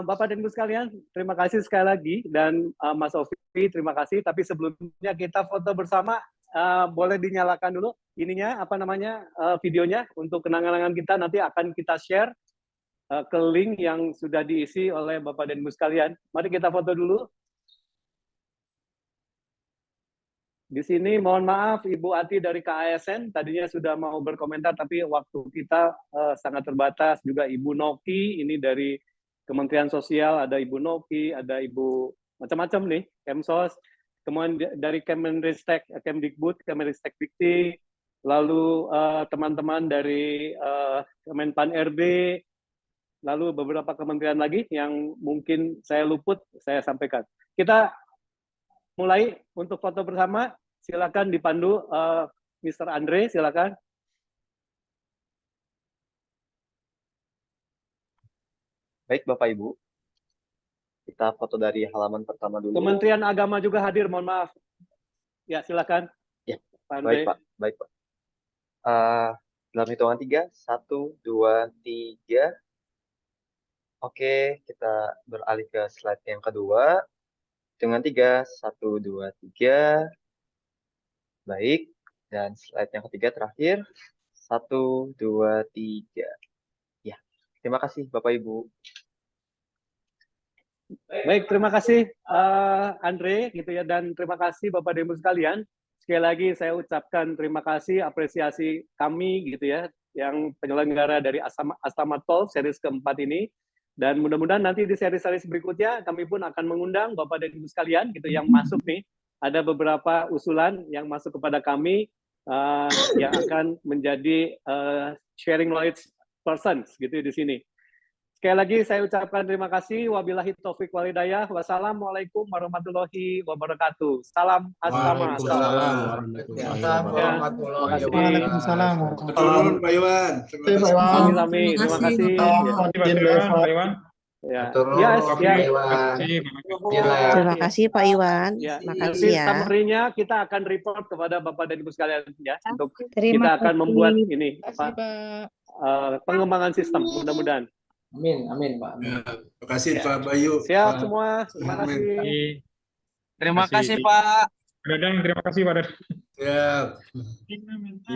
Speaker 1: Bapak dan Ibu sekalian, terima kasih sekali lagi, dan Mas Ovi, terima kasih. Tapi sebelumnya kita foto bersama, boleh dinyalakan dulu ininya, videonya untuk kenang-kenangan kita. Nanti akan kita share ke link yang sudah diisi oleh Bapak dan Ibu sekalian. Mari kita foto dulu. Di sini mohon maaf Ibu Ati dari KASN tadinya sudah mau berkomentar tapi waktu kita sangat terbatas. Juga Ibu Noki ini dari Kementerian Sosial, ada Ibu Noki, ada Ibu macam-macam nih, Kemsos, kemudian dari Kemenristek, Kemdikbud, Kemenristek Dikti, lalu teman-teman dari Kemenpan RB, lalu beberapa kementerian lagi yang mungkin saya luput, saya sampaikan. Kita mulai untuk foto bersama, silakan dipandu Mr. Andre, silakan.
Speaker 9: Baik Bapak Ibu, kita foto dari halaman pertama dulu.
Speaker 1: Kementerian Agama juga hadir, mohon maaf. Ya, silakan.
Speaker 9: Ya,
Speaker 1: Pak Andre.
Speaker 9: baik Pak. Dalam hitungan 3, 1, 2, 3. Oke, kita beralih ke slide yang kedua. Dengan 3, 1, 2, 3. Baik, dan slide yang ketiga terakhir. 1, 2, 3. Ya, terima kasih Bapak Ibu.
Speaker 1: Baik, terima kasih Andre gitu ya, dan terima kasih Bapak dan Ibu sekalian. Sekali lagi saya ucapkan terima kasih, apresiasi kami gitu ya, yang penyelenggara dari Astama Talk series keempat ini. Dan mudah-mudahan nanti di seri-seri berikutnya kami pun akan mengundang Bapak dan Ibu sekalian gitu yang masuk nih. Ada beberapa usulan yang masuk kepada kami yang akan menjadi sharing knowledge persons gitu di sini. Sekali lagi saya ucapkan terima kasih. Wabillahi taufik wal hidayah. Wassalamualaikum warahmatullahi wabarakatuh. Salam asrama.
Speaker 5: Waalaikumsalam.
Speaker 4: Turun Pak Iwan.
Speaker 1: Amin. Terima kasih.
Speaker 3: Pak Iwan.
Speaker 1: Ya.
Speaker 2: Turun,
Speaker 1: Yes, ya.
Speaker 10: Terima kasih Pak Iwan.
Speaker 1: Ya.
Speaker 10: Makasih ya.
Speaker 1: Summary-nya kita akan report kepada Bapak dan Ibu sekalian ya untuk
Speaker 10: Terima
Speaker 1: kita akan
Speaker 10: kasih.
Speaker 1: membuat ini pengembangan sistem mudah-mudahan.
Speaker 11: Amin Pak.
Speaker 4: Ya, terima kasih Pak Bayu.
Speaker 1: Siap
Speaker 4: Pak
Speaker 1: semua. Terima
Speaker 4: Amin.
Speaker 1: kasih.
Speaker 3: Terima kasih Pak. Dadang, terima kasih Pak Dadang.
Speaker 4: Siap.